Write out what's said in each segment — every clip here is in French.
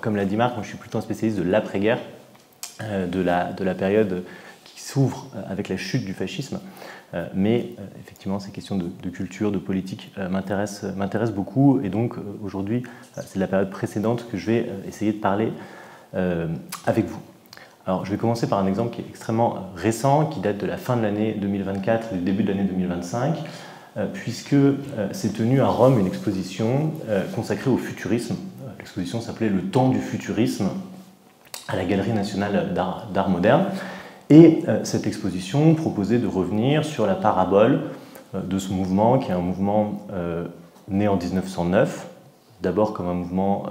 comme l'a dit Marc, moi je suis plutôt un spécialiste de l'après-guerre, de la période qui s'ouvre avec la chute du fascisme. Mais effectivement, ces questions de culture, de politique m'intéressent beaucoup. Et donc aujourd'hui, c'est de la période précédente que je vais essayer de parler avec vous. Alors, je vais commencer par un exemple qui est extrêmement récent, qui date de la fin de l'année 2024 et du début de l'année 2025, puisque s'est tenue à Rome une exposition consacrée au futurisme. L'exposition s'appelait « Le temps du futurisme » à la Galerie nationale d'art moderne. Et cette exposition proposait de revenir sur la parabole de ce mouvement, qui est un mouvement né en 1909, d'abord comme un mouvement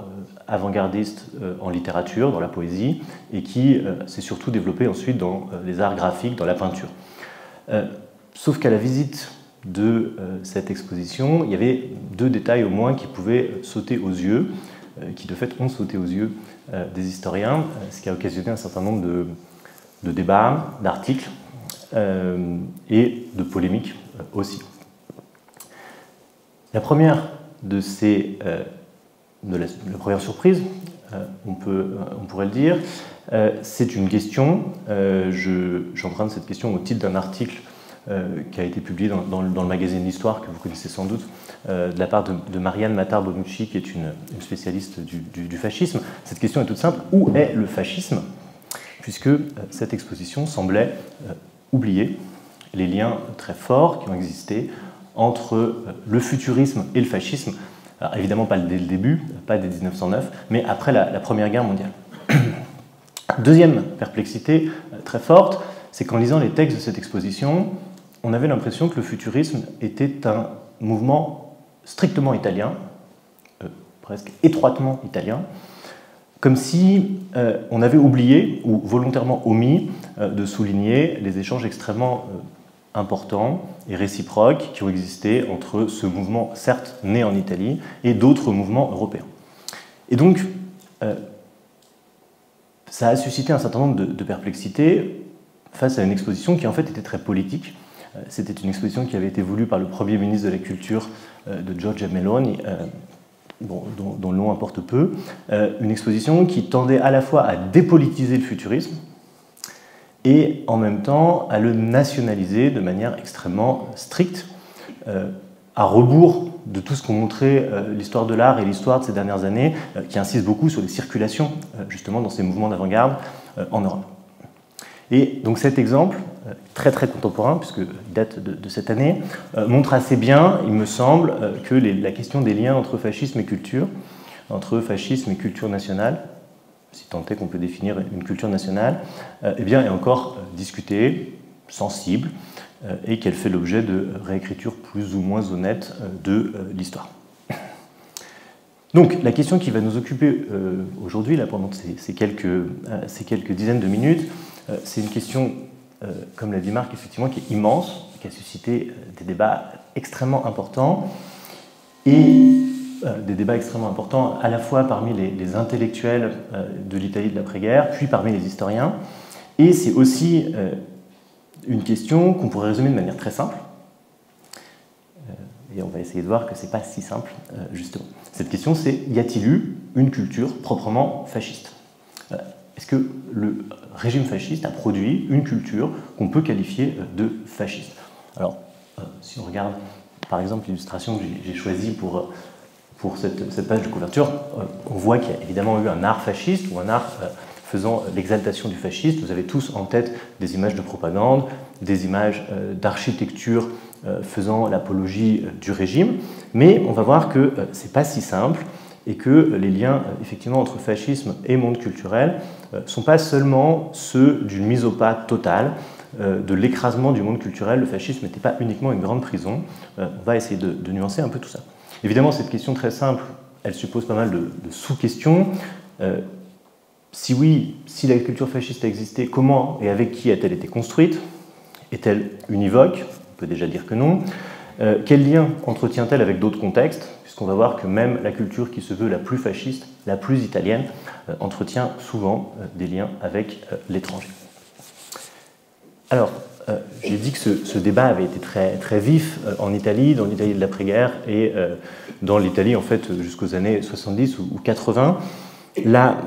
avant-gardiste en littérature, dans la poésie, et qui s'est surtout développé ensuite dans les arts graphiques, dans la peinture. Sauf qu'à la visite de cette exposition, il y avait deux détails au moins qui pouvaient sauter aux yeux, qui de fait ont sauté aux yeux des historiens, ce qui a occasionné un certain nombre de débats, d'articles et de polémiques aussi. La première la première surprise, on pourrait le dire, c'est une question. J'emprunte cette question au titre d'un article qui a été publié dans le magazine L'Histoire, que vous connaissez sans doute, de la part de Marianne Matar-Bonucci, qui est une spécialiste du fascisme. Cette question est toute simple. Où est le fascisme ? Puisque cette exposition semblait oublier les liens très forts qui ont existé entre le futurisme et le fascisme. Alors, évidemment, pas dès le début, pas dès 1909, mais après la Première Guerre mondiale. Deuxième perplexité très forte, c'est qu'en lisant les textes de cette exposition, on avait l'impression que le futurisme était un mouvement strictement italien, presque étroitement italien, comme si on avait oublié ou volontairement omis de souligner les échanges extrêmement importants et réciproques qui ont existé entre ce mouvement, certes né en Italie, et d'autres mouvements européens. Et donc, ça a suscité un certain nombre de perplexités face à une exposition qui en fait était très politique. C'était une exposition qui avait été voulue par le Premier ministre de la Culture de Giorgia Meloni, dont le nom importe peu, une exposition qui tendait à la fois à dépolitiser le futurisme et en même temps à le nationaliser de manière extrêmement stricte, à rebours de tout ce qu'ont montré l'histoire de l'art et l'histoire de ces dernières années, qui insiste beaucoup sur les circulations, justement, dans ces mouvements d'avant-garde en Europe. Et donc cet exemple, très très contemporain, puisqu'il date de cette année, montre assez bien, il me semble, que la question des liens entre fascisme et culture nationale, si tant est qu'on peut définir une culture nationale, eh bien, est encore discutée, sensible, et qu'elle fait l'objet de réécritures plus ou moins honnêtes de l'histoire. Donc, la question qui va nous occuper aujourd'hui, là, pendant ces quelques dizaines de minutes, c'est une question, comme l'a dit Marc, effectivement, qui est immense, qui a suscité des débats extrêmement importants, et des débats extrêmement importants à la fois parmi les intellectuels de l'Italie de l'après-guerre, puis parmi les historiens. Et c'est aussi une question qu'on pourrait résumer de manière très simple. Et on va essayer de voir que ce n'est pas si simple, justement. Cette question, c'est: y a-t-il eu une culture proprement fasciste ? Est-ce que le régime fasciste a produit une culture qu'on peut qualifier de fasciste ? Alors, si on regarde, par exemple, l'illustration que j'ai choisie pour cette page de couverture, on voit qu'il y a évidemment eu un art fasciste ou un art faisant l'exaltation du fascisme. Vous avez tous en tête des images de propagande, des images d'architecture faisant l'apologie du régime, mais on va voir que ce n'est pas si simple et que les liens effectivement entre fascisme et monde culturel ne sont pas seulement ceux d'une mise au pas totale, de l'écrasement du monde culturel. Le fascisme n'était pas uniquement une grande prison. On va essayer de nuancer un peu tout ça. Évidemment, cette question très simple, elle suppose pas mal de sous-questions. Si oui, si la culture fasciste a existé, comment et avec qui a-t-elle été construite ? Est-elle univoque ? On peut déjà dire que non. Quel lien entretient-elle avec d'autres contextes ? Puisqu'on va voir que même la culture qui se veut la plus fasciste, la plus italienne, entretient souvent des liens avec l'étranger. Alors, j'ai dit que ce débat avait été très, très vif en Italie, dans l'Italie de l'après-guerre et dans l'Italie en fait jusqu'aux années 70 ou 80. La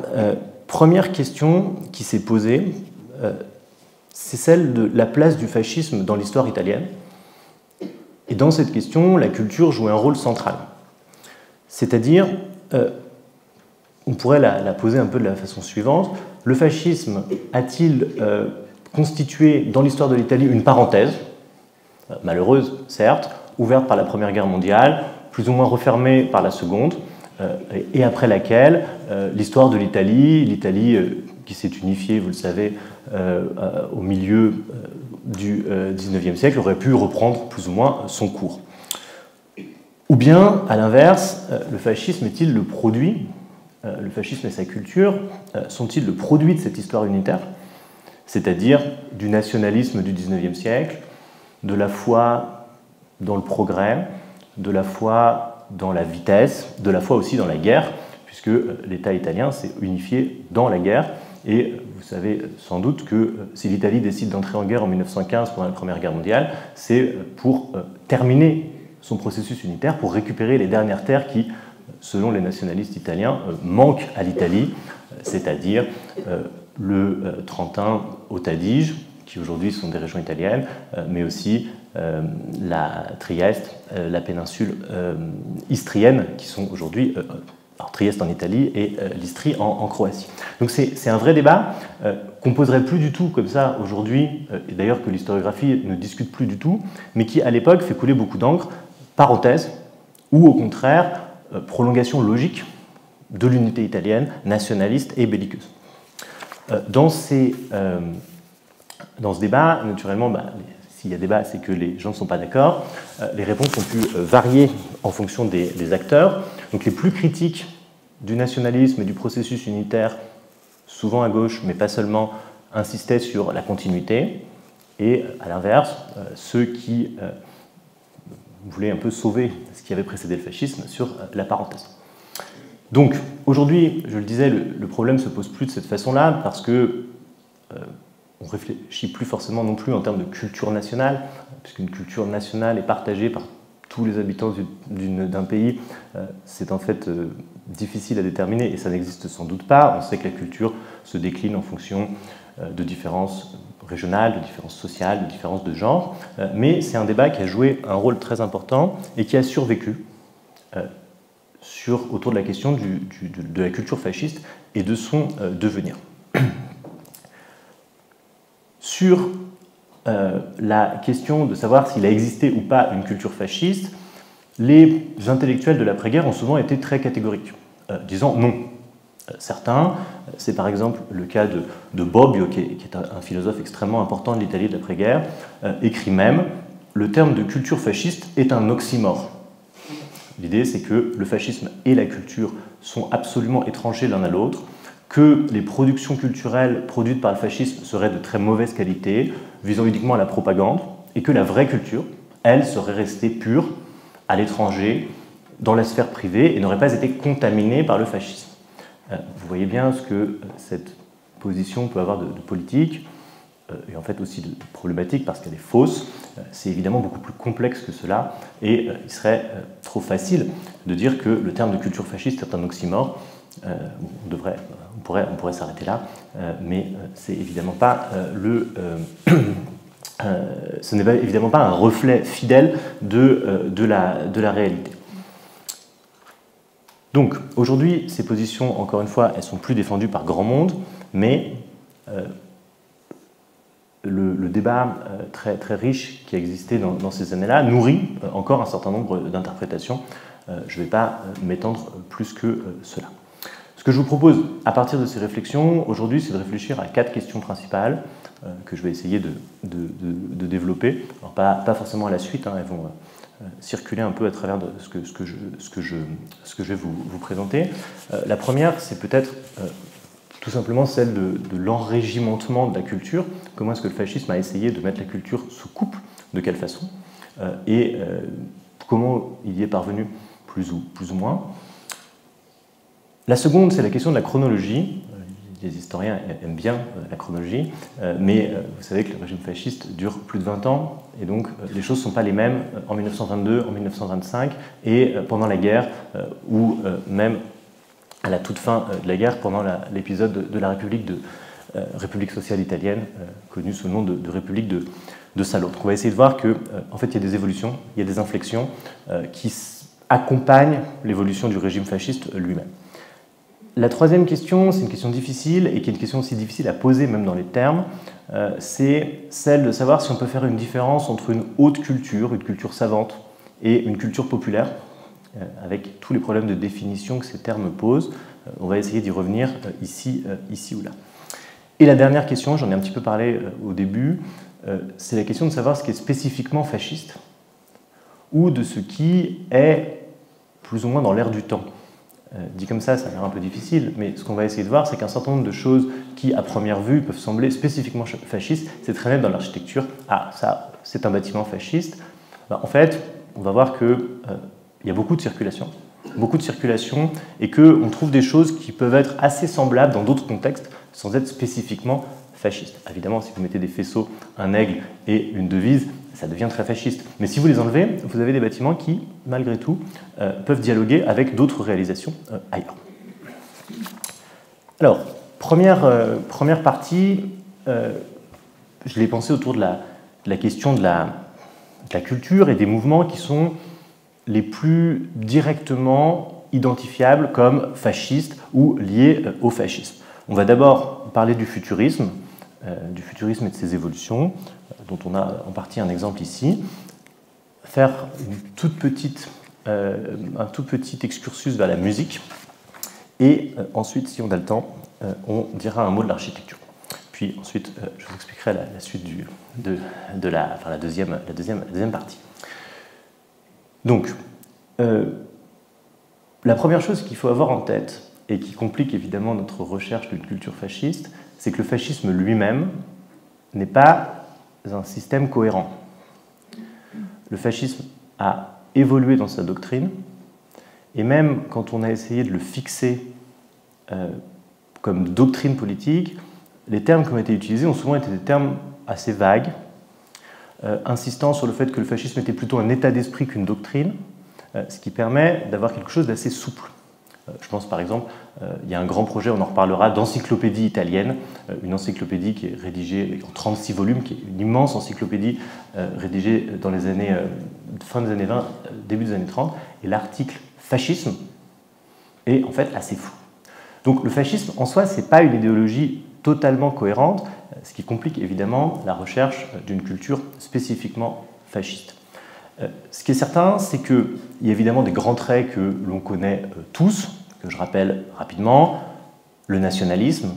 première question qui s'est posée, c'est celle de la place du fascisme dans l'histoire italienne. Et dans cette question, la culture jouait un rôle central. C'est-à-dire, on pourrait la poser un peu de la façon suivante. Le fascisme a-t-il constitué dans l'histoire de l'Italie une parenthèse, malheureuse certes, ouverte par la Première Guerre mondiale, plus ou moins refermée par la Seconde, et après laquelle l'histoire de l'Italie qui s'est unifiée, vous le savez, au milieu du XIXe siècle, aurait pu reprendre plus ou moins son cours. Ou bien, à l'inverse, le fascisme est-il le produit, le fascisme et sa culture sont-ils le produit de cette histoire unitaire, c'est-à-dire du nationalisme du XIXe siècle, de la foi dans le progrès, de la foi dans la vitesse, de la foi aussi dans la guerre, puisque l'État italien s'est unifié dans la guerre. Et vous savez sans doute que si l'Italie décide d'entrer en guerre en 1915 pendant la Première Guerre mondiale, c'est pour terminer son processus unitaire, pour récupérer les dernières terres qui, selon les nationalistes italiens, manquent à l'Italie, c'est-à-dire le Trentin haute Adige, qui aujourd'hui sont des régions italiennes, mais aussi la Trieste, la péninsule istrienne, qui sont aujourd'hui Trieste en Italie et l'Istrie en Croatie. Donc c'est un vrai débat qu'on ne poserait plus du tout comme ça aujourd'hui, et d'ailleurs que l'historiographie ne discute plus du tout, mais qui à l'époque fait couler beaucoup d'encre, parenthèse, ou au contraire, prolongation logique de l'unité italienne, nationaliste et belliqueuse. Dans ce débat, naturellement, s'il y a débat, c'est que les gens ne sont pas d'accord. Les réponses ont pu varier en fonction des acteurs. Donc les plus critiques du nationalisme et du processus unitaire, souvent à gauche, mais pas seulement, insistaient sur la continuité. Et à l'inverse, ceux qui voulaient un peu sauver ce qui avait précédé le fascisme sur la parenthèse. Donc aujourd'hui, je le disais, le problème ne se pose plus de cette façon-là parce que on ne réfléchit plus forcément non plus en termes de culture nationale, puisqu'une culture nationale est partagée par tous les habitants d'un pays. C'est en fait difficile à déterminer et ça n'existe sans doute pas. On sait que la culture se décline en fonction de différences régionales, de différences sociales, de différences de genre, mais c'est un débat qui a joué un rôle très important et qui a survécu autour de la question de la culture fasciste et de son devenir. Sur la question de savoir s'il a existé ou pas une culture fasciste, les intellectuels de l'après-guerre ont souvent été très catégoriques, disant non. Certains, c'est par exemple le cas de Bobbio, qui est un philosophe extrêmement important de l'Italie de l'après-guerre, écrit même « Le terme de culture fasciste est un oxymore ». L'idée, c'est que le fascisme et la culture sont absolument étrangers l'un à l'autre, que les productions culturelles produites par le fascisme seraient de très mauvaise qualité, visant uniquement à la propagande, et que la vraie culture, elle, serait restée pure, à l'étranger, dans la sphère privée, et n'aurait pas été contaminée par le fascisme. Vous voyez bien ce que cette position peut avoir de politique, et en fait aussi de problématique parce qu'elle est fausse. C'est évidemment beaucoup plus complexe que cela, et il serait trop facile de dire que le terme de culture fasciste est un oxymore. On pourrait s'arrêter là, mais c'est évidemment pas ce n'est évidemment pas un reflet fidèle de la réalité. Donc aujourd'hui, ces positions, encore une fois, elles sont plus défendues par grand monde, mais le débat très, très riche qui a existé dans ces années-là nourrit encore un certain nombre d'interprétations. Je ne vais pas m'étendre plus que cela. Ce que je vous propose, à partir de ces réflexions, aujourd'hui, c'est de réfléchir à 4 questions principales que je vais essayer de développer. Alors, pas forcément à la suite, elles vont circuler un peu à travers de ce que je vais vous présenter. La première, c'est peut-être tout simplement celle de l'enrégimentement de la culture. Comment est-ce que le fascisme a essayé de mettre la culture sous coupe, de quelle façon, et comment il y est parvenu plus ou moins. La seconde, c'est la question de la chronologie. Les historiens aiment bien la chronologie, mais vous savez que le régime fasciste dure plus de 20 ans, et donc les choses ne sont pas les mêmes en 1922, en 1925, et pendant la guerre, ou même à la toute fin de la guerre, pendant l'épisode de la République sociale italienne, connue sous le nom de République de Salo. Donc on va essayer de voir que, en fait, il y a des évolutions, il y a des inflexions qui accompagnent l'évolution du régime fasciste lui-même. La troisième question, c'est une question difficile, et qui est une question aussi difficile à poser même dans les termes, c'est celle de savoir si on peut faire une différence entre une haute culture, une culture savante, et une culture populaire, avec tous les problèmes de définition que ces termes posent. On va essayer d'y revenir ici ou là. Et la dernière question, j'en ai un petit peu parlé au début, c'est la question de savoir ce qui est spécifiquement fasciste, ou de ce qui est plus ou moins dans l'air du temps. Dit comme ça a l'air un peu difficile, mais ce qu'on va essayer de voir, c'est qu'un certain nombre de choses qui, à première vue, peuvent sembler spécifiquement fascistes, c'est très net dans l'architecture. Ah, ça, c'est un bâtiment fasciste. Ben, en fait, on va voir qu'il y a beaucoup de circulation, et qu'on trouve des choses qui peuvent être assez semblables dans d'autres contextes, sans être spécifiquement fascistes. Évidemment, si vous mettez des faisceaux, un aigle et une devise, ça devient très fasciste. Mais si vous les enlevez, vous avez des bâtiments qui, malgré tout, peuvent dialoguer avec d'autres réalisations ailleurs. Alors, première partie, je l'ai pensé autour de la question de la culture et des mouvements qui sont les plus directement identifiables comme fascistes ou liés au fascisme. On va d'abord parler du futurisme et de ses évolutions, dont on a en partie un exemple ici, faire un tout petit excursus vers la musique, et ensuite, si on a le temps, on dira un mot de l'architecture. Puis ensuite, je vous expliquerai la suite de la deuxième partie. Donc, la première chose qu'il faut avoir en tête, et qui complique évidemment notre recherche d'une culture fasciste, c'est que le fascisme lui-même n'est pas un système cohérent. Le fascisme a évolué dans sa doctrine, et même quand on a essayé de le fixer comme doctrine politique, les termes qui ont été utilisés ont souvent été des termes assez vagues, insistant sur le fait que le fascisme était plutôt un état d'esprit qu'une doctrine, ce qui permet d'avoir quelque chose d'assez souple. Je pense par exemple, il y a un grand projet, on en reparlera, d'encyclopédie italienne, une encyclopédie qui est rédigée en 36 volumes, qui est une immense encyclopédie rédigée dans les années, fin des années 20, début des années 30, et l'article fascisme est en fait assez flou. Donc le fascisme en soi, ce n'est pas une idéologie totalement cohérente, ce qui complique évidemment la recherche d'une culture spécifiquement fasciste. Ce qui est certain, c'est qu'il y a évidemment des grands traits que l'on connaît tous, que je rappelle rapidement: le nationalisme,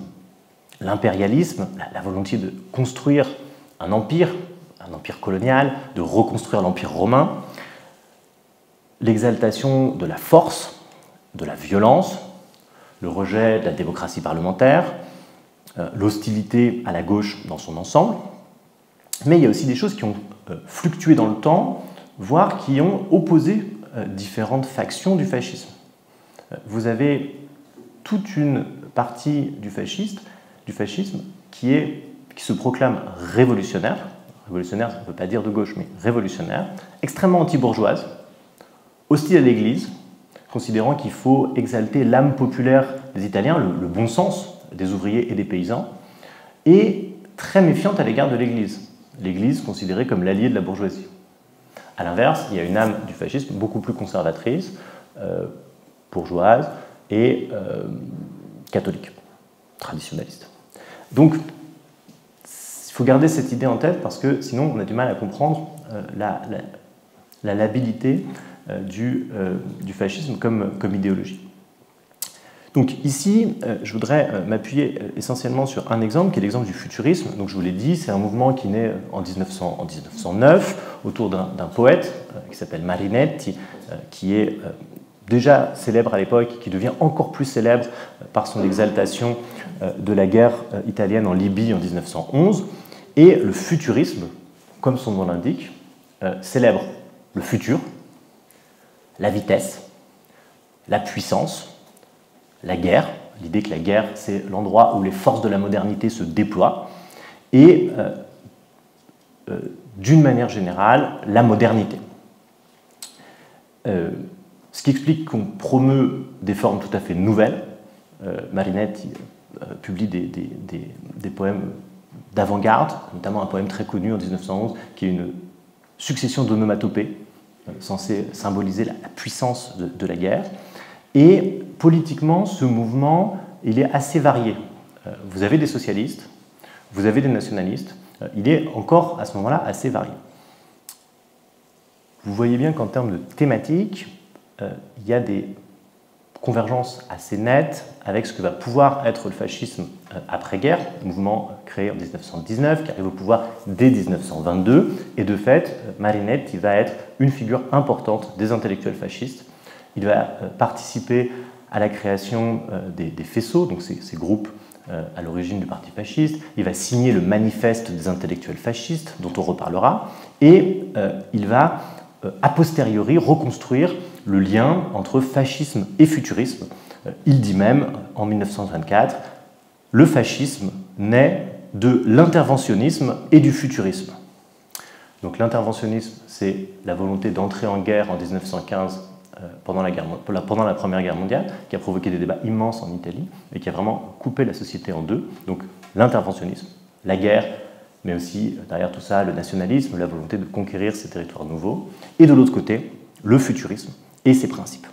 l'impérialisme, la volonté de construire un empire colonial, de reconstruire l'empire romain, l'exaltation de la force, de la violence, le rejet de la démocratie parlementaire, l'hostilité à la gauche dans son ensemble. Mais il y a aussi des choses qui ont fluctué dans le temps, voire qui ont opposé différentes factions du fascisme. Vous avez toute une partie du fascisme qui se proclame révolutionnaire. Révolutionnaire, ça ne veut pas dire de gauche, mais révolutionnaire, extrêmement anti-bourgeoise, hostile à l'Église, considérant qu'il faut exalter l'âme populaire des Italiens, le bon sens des ouvriers et des paysans, et très méfiante à l'égard de l'Église. L'Église considérée comme l'allié de la bourgeoisie. A l'inverse, il y a une âme du fascisme beaucoup plus conservatrice, bourgeoise et catholique, traditionnaliste. Donc, il faut garder cette idée en tête parce que sinon on a du mal à comprendre la labilité du fascisme comme idéologie. Donc ici, je voudrais m'appuyer essentiellement sur un exemple, qui est l'exemple du futurisme. Donc je vous l'ai dit, c'est un mouvement qui naît en 1909 autour d'un poète qui s'appelle Marinetti, qui est déjà célèbre à l'époque, qui devient encore plus célèbre par son exaltation de la guerre italienne en Libye en 1911. Et le futurisme, comme son nom l'indique, célèbre le futur, la vitesse, la puissance, la guerre, l'idée que la guerre, c'est l'endroit où les forces de la modernité se déploient, et d'une manière générale, la modernité. Ce qui explique qu'on promeut des formes tout à fait nouvelles, Marinetti publie des poèmes d'avant-garde, notamment un poème très connu en 1911 qui est une succession d'onomatopées censée symboliser la puissance de la guerre. Et politiquement, ce mouvement, il est assez varié. Vous avez des socialistes, vous avez des nationalistes, il est encore à ce moment-là assez varié. Vous voyez bien qu'en termes de thématiques, il y a des convergences assez nettes avec ce que va pouvoir être le fascisme après-guerre, mouvement créé en 1919, qui arrive au pouvoir dès 1922, et de fait, Marinetti va être une figure importante des intellectuels fascistes. Il va participer à la création des faisceaux, donc ces groupes à l'origine du parti fasciste. Il va signer le manifeste des intellectuels fascistes, dont on reparlera, et il va a posteriori reconstruire le lien entre fascisme et futurisme. Il dit même, en 1924, le fascisme naît de l'interventionnisme et du futurisme. Donc l'interventionnisme, c'est la volonté d'entrer en guerre en 1915 pendant la Première Guerre mondiale, qui a provoqué des débats immenses en Italie et qui a vraiment coupé la société en deux. Donc l'interventionnisme, la guerre, mais aussi derrière tout ça le nationalisme, la volonté de conquérir ces territoires nouveaux, et de l'autre côté, le futurisme et ses principes.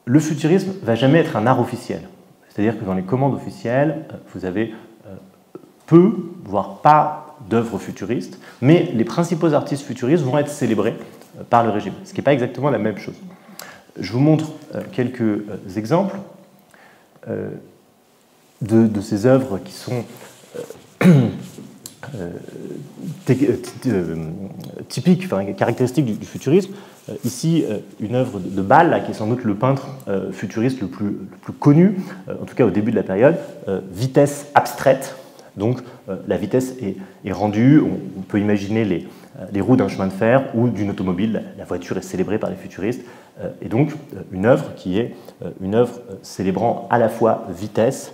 Le futurisme ne va jamais être un art officiel, c'est-à-dire que dans les commandes officielles, vous avez peu, voire pas d'œuvres futuristes, mais les principaux artistes futuristes vont être célébrés par le régime, ce qui n'est pas exactement la même chose. Je vous montre quelques exemples de ces œuvres qui sont typiques, enfin, caractéristiques du futurisme. Ici, une œuvre de Bâle, qui est sans doute le peintre futuriste le plus connu, en tout cas au début de la période, vitesse abstraite. Donc la vitesse est rendue, on peut imaginer les roues d'un chemin de fer ou d'une automobile, la voiture est célébrée par les futuristes, et donc une œuvre qui est une œuvre célébrant à la fois vitesse,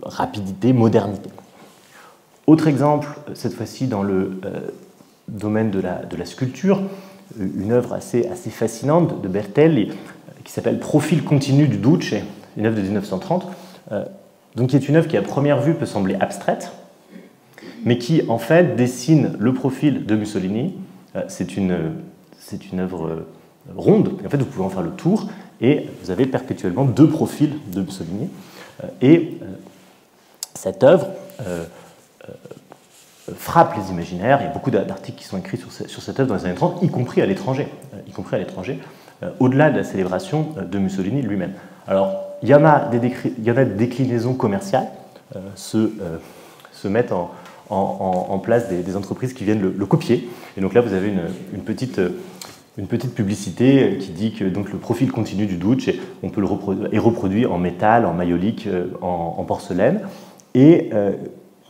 rapidité, modernité. Autre exemple, cette fois-ci dans le domaine de la sculpture, une œuvre assez fascinante de Bertelli qui s'appelle Profil continu du Duce, une œuvre de 1930, donc qui est une œuvre qui à première vue peut sembler abstraite, mais qui en fait dessine le profil de Mussolini. C'est une œuvre ronde, et en fait vous pouvez en faire le tour, et vous avez perpétuellement deux profils de Mussolini. Et cette œuvre frappe les imaginaires. Il y a beaucoup d'articles qui sont écrits sur cette œuvre dans les années 30, y compris à l'étranger, au-delà de la célébration de Mussolini lui-même. Alors, il y en a des déclinaisons commerciales, se mettent en place des entreprises qui viennent le copier. Et donc là, vous avez une petite publicité qui dit que donc, le profil continu du Duce est reproduit en métal, en maïolique, en porcelaine, et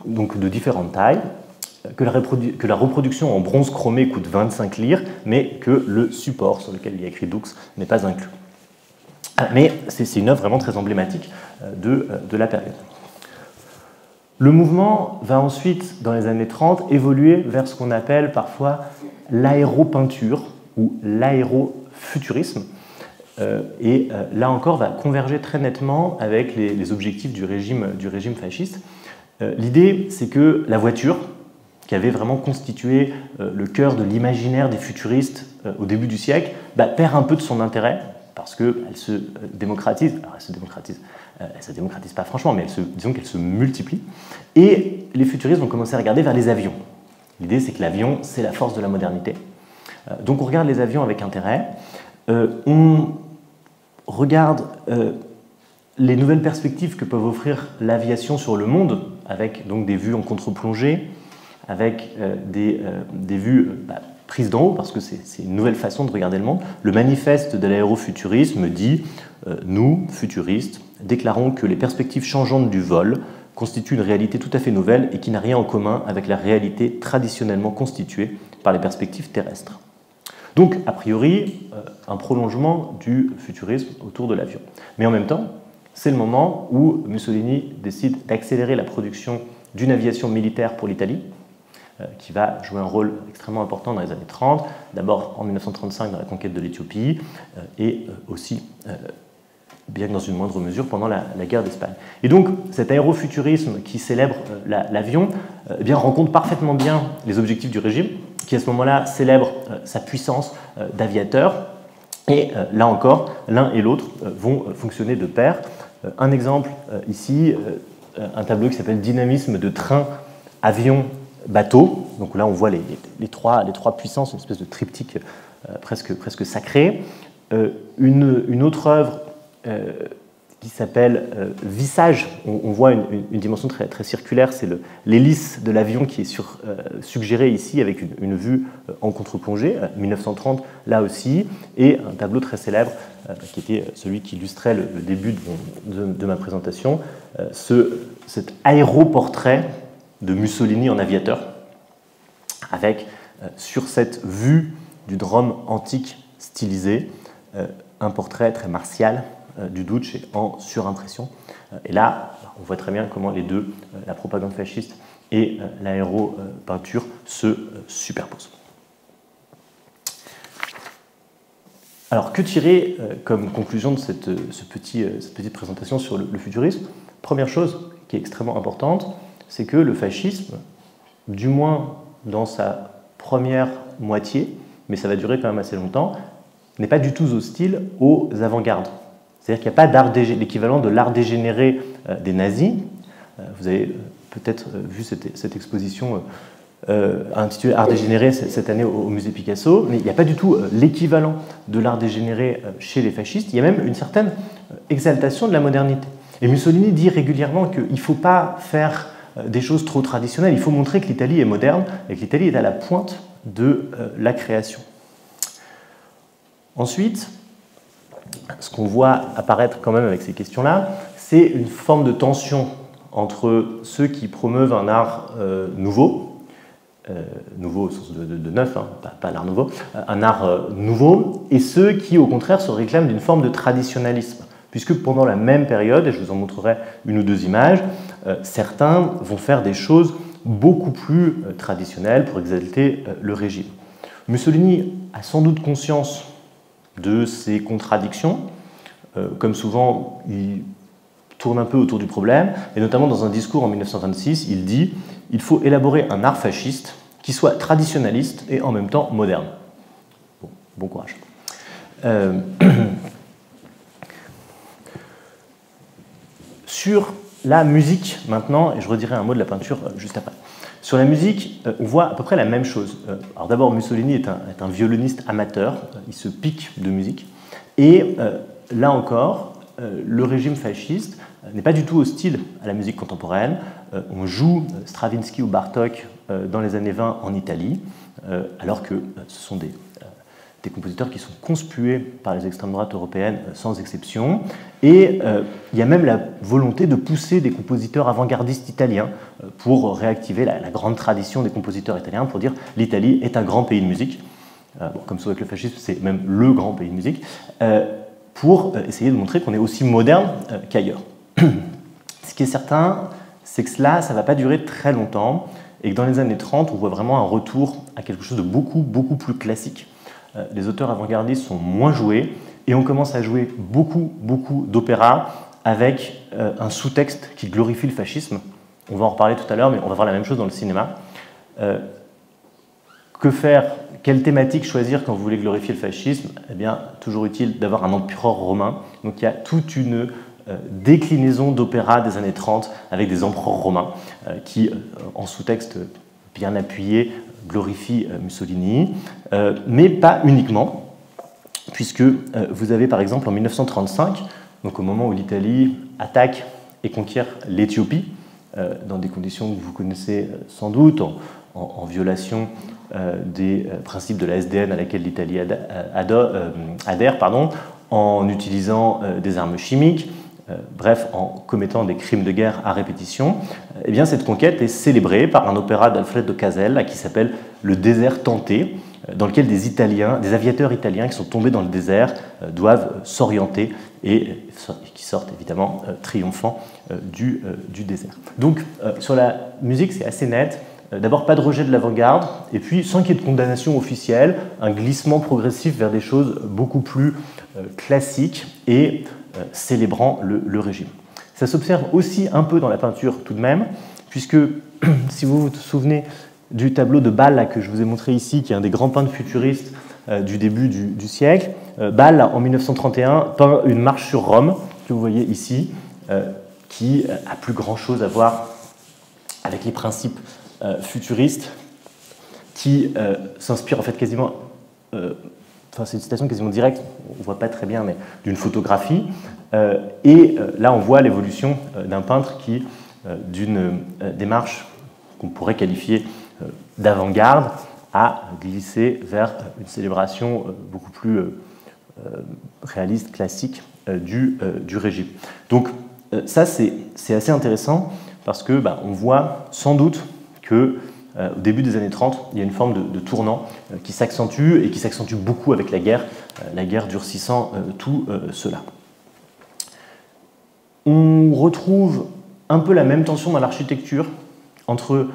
donc de différentes tailles, que la reproduction en bronze chromé coûte 25 lire, mais que le support sur lequel il y a écrit Dux n'est pas inclus. Mais c'est une œuvre vraiment très emblématique de la période. Le mouvement va ensuite, dans les années 30, évoluer vers ce qu'on appelle parfois l'aéropeinture ou l'aérofuturisme, et là encore va converger très nettement avec les objectifs du régime fasciste. L'idée, c'est que la voiture, qui avait vraiment constitué le cœur de l'imaginaire des futuristes au début du siècle, perd un peu de son intérêt, parce qu'elle se démocratise. Alors elle se démocratise pas franchement, mais disons qu'elle se multiplie. Et les futuristes vont commencer à regarder vers les avions. L'idée, c'est que l'avion, c'est la force de la modernité. Donc on regarde les avions avec intérêt. On regarde les nouvelles perspectives que peuvent offrir l'aviation sur le monde, avec donc des vues en contre-plongée, avec des vues prises d'en haut, parce que c'est une nouvelle façon de regarder le monde. Le manifeste de l'aérofuturisme dit « Nous, futuristes, déclarons que les perspectives changeantes du vol constituent une réalité tout à fait nouvelle et qui n'a rien en commun avec la réalité traditionnellement constituée par les perspectives terrestres. » Donc, a priori, un prolongement du futurisme autour de l'avion. Mais en même temps, c'est le moment où Mussolini décide d'accélérer la production d'une aviation militaire pour l'Italie. qui va jouer un rôle extrêmement important dans les années 30, d'abord en 1935 dans la conquête de l'Éthiopie, et aussi, bien que dans une moindre mesure, pendant la guerre d'Espagne. Et donc, cet aérofuturisme qui célèbre l'avion eh bien, rencontre parfaitement bien les objectifs du régime, qui à ce moment-là célèbre sa puissance d'aviateur. Et là encore, l'un et l'autre vont fonctionner de pair. Un exemple ici, un tableau qui s'appelle Dynamisme de train, avion, bateau. Donc là, on voit les trois puissances, une espèce de triptyque presque sacré. Une autre œuvre qui s'appelle Vissage. On voit une dimension très circulaire, c'est l'hélice de l'avion qui est suggérée ici avec une vue en contre-plongée, 1930 là aussi, et un tableau très célèbre qui était celui qui illustrait le début de ma présentation, cet aéroportrait de Mussolini en aviateur, avec sur cette vue d'une Rome antique stylisée, un portrait très martial du Duce en surimpression. Et là, on voit très bien comment les deux, la propagande fasciste et l'aéropeinture, se superposent. Alors, que tirer comme conclusion de cette petite présentation sur le futurisme? Première chose qui est extrêmement importante, c'est que le fascisme, du moins dans sa première moitié, mais ça va durer quand même assez longtemps, n'est pas du tout hostile aux avant-gardes. C'est-à-dire qu'il n'y a pas l'équivalent de l'art dégénéré des nazis. Vous avez peut-être vu cette exposition intitulée Art dégénéré cette année au musée Picasso, mais il n'y a pas du tout l'équivalent de l'art dégénéré chez les fascistes. Il y a même une certaine exaltation de la modernité. Et Mussolini dit régulièrement qu'il ne faut pas faire des choses trop traditionnelles, il faut montrer que l'Italie est moderne et que l'Italie est à la pointe de la création. Ensuite, ce qu'on voit apparaître quand même avec ces questions-là, c'est une forme de tension entre ceux qui promeuvent un art nouveau au sens de neuf, hein, pas l'art nouveau, un art nouveau, et ceux qui au contraire se réclament d'une forme de traditionnalisme, puisque pendant la même période, et je vous en montrerai une ou deux images, certains vont faire des choses beaucoup plus traditionnelles pour exalter le régime. Mussolini a sans doute conscience de ces contradictions. Comme souvent, il tourne un peu autour du problème, et notamment dans un discours en 1926, il dit « Il faut élaborer un art fasciste qui soit traditionnaliste et en même temps moderne ». Bon courage. Sur la musique, maintenant, et je redirai un mot de la peinture juste après. Sur la musique, on voit à peu près la même chose. Alors d'abord, Mussolini est un violoniste amateur, il se pique de musique, et là encore, le régime fasciste n'est pas du tout hostile à la musique contemporaine. On joue Stravinsky ou Bartók dans les années 20 en Italie, alors que ce sont des compositeurs qui sont conspués par les extrêmes droites européennes sans exception. Et il y a même la volonté de pousser des compositeurs avant-gardistes italiens pour réactiver la grande tradition des compositeurs italiens, pour dire l'Italie est un grand pays de musique. Comme souvent avec le fascisme, c'est même le grand pays de musique, pour essayer de montrer qu'on est aussi moderne qu'ailleurs. Ce qui est certain, c'est que ça ne va pas durer très longtemps, et que dans les années 30, on voit vraiment un retour à quelque chose de beaucoup plus classique. Les auteurs avant-gardistes sont moins joués, et on commence à jouer beaucoup d'opéras avec un sous-texte qui glorifie le fascisme. On va en reparler tout à l'heure, mais on va voir la même chose dans le cinéma. Que faire? Quelle thématique choisir quand vous voulez glorifier le fascisme? Eh bien, toujours utile d'avoir un empereur romain. Donc il y a toute une déclinaison d'opéras des années 30 avec des empereurs romains qui, en sous-texte bien appuyé, glorifient Mussolini, mais pas uniquement, puisque vous avez par exemple en 1935, donc au moment où l'Italie attaque et conquiert l'Éthiopie, dans des conditions que vous connaissez sans doute, en violation des principes de la SDN à laquelle l'Italie adhère, en utilisant des armes chimiques, bref, en commettant des crimes de guerre à répétition, eh bien, cette conquête est célébrée par un opéra d'Alfredo Casella qui s'appelle « Le désert tenté », dans lequel des aviateurs italiens qui sont tombés dans le désert doivent s'orienter et qui sortent évidemment triomphants du désert. Donc, sur la musique, c'est assez net. d'abord pas de rejet de l'avant-garde, et puis sans qu'il y ait de condamnation officielle, un glissement progressif vers des choses beaucoup plus classiques et célébrant le régime. Ça s'observe aussi un peu dans la peinture tout de même, puisque si vous vous souvenez du tableau de Bâle que je vous ai montré ici, qui est un des grands peintres futuristes du début du siècle, Bâle, en 1931, peint une marche sur Rome, que vous voyez ici, qui a plus grand-chose à voir avec les principes futuristes, qui s'inspire en fait quasiment, enfin c'est une citation quasiment directe, on ne voit pas très bien, mais d'une photographie, et là on voit l'évolution d'un peintre qui, d'une démarche qu'on pourrait qualifier d'avant-garde, a glissé vers une célébration beaucoup plus réaliste, classique du régime. Donc ça c'est assez intéressant parce que on voit sans doute que au début des années 30, il y a une forme de tournant qui s'accentue et qui s'accentue beaucoup avec la guerre durcissant tout cela. On retrouve un peu la même tension dans l'architecture entre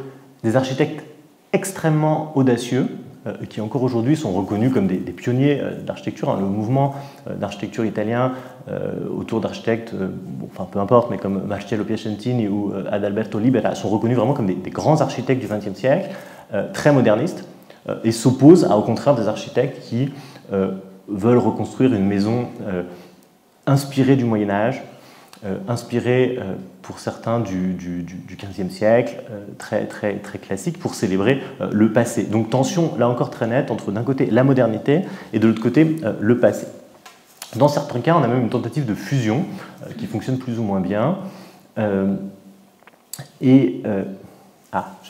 des architectes extrêmement audacieux, qui encore aujourd'hui sont reconnus comme des pionniers d'architecture. Le mouvement d'architecture italien autour d'architectes, enfin peu importe, mais comme Marcello Piacentini ou Adalberto Libera, sont reconnus vraiment comme des grands architectes du XXe siècle, très modernistes, et s'opposent au contraire des architectes qui veulent reconstruire une maison inspirée du Moyen-Âge, inspirée pour certains du XVe siècle, très classique, pour célébrer le passé. Donc tension, là encore très nette, entre d'un côté la modernité et de l'autre côté le passé. Dans certains cas, on a même une tentative de fusion qui fonctionne plus ou moins bien. J'avais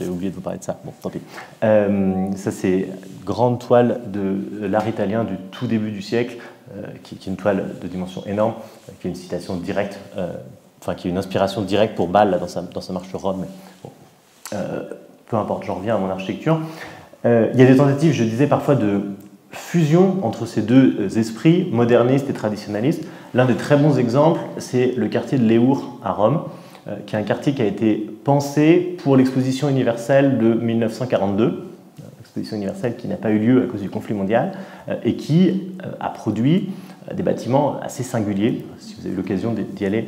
oublié de vous parler de ça, bon, tant pis. Ça, c'est grande toile de l'art italien du tout début du siècle, qui est une toile de dimension énorme, qui est une citation directe, qui est une inspiration directe pour Bâle là, dans sa marche sur Rome. Mais bon, peu importe, j'en reviens à mon architecture. Il y a des tentatives, je disais parfois, de fusion entre ces deux esprits, modernistes et traditionnalistes. L'un des très bons exemples, c'est le quartier de Léour à Rome, qui est un quartier qui a été pensé pour l'exposition universelle de 1942, l'exposition universelle qui n'a pas eu lieu à cause du conflit mondial, et qui a produit des bâtiments assez singuliers. Si vous avez eu l'occasion d'y aller,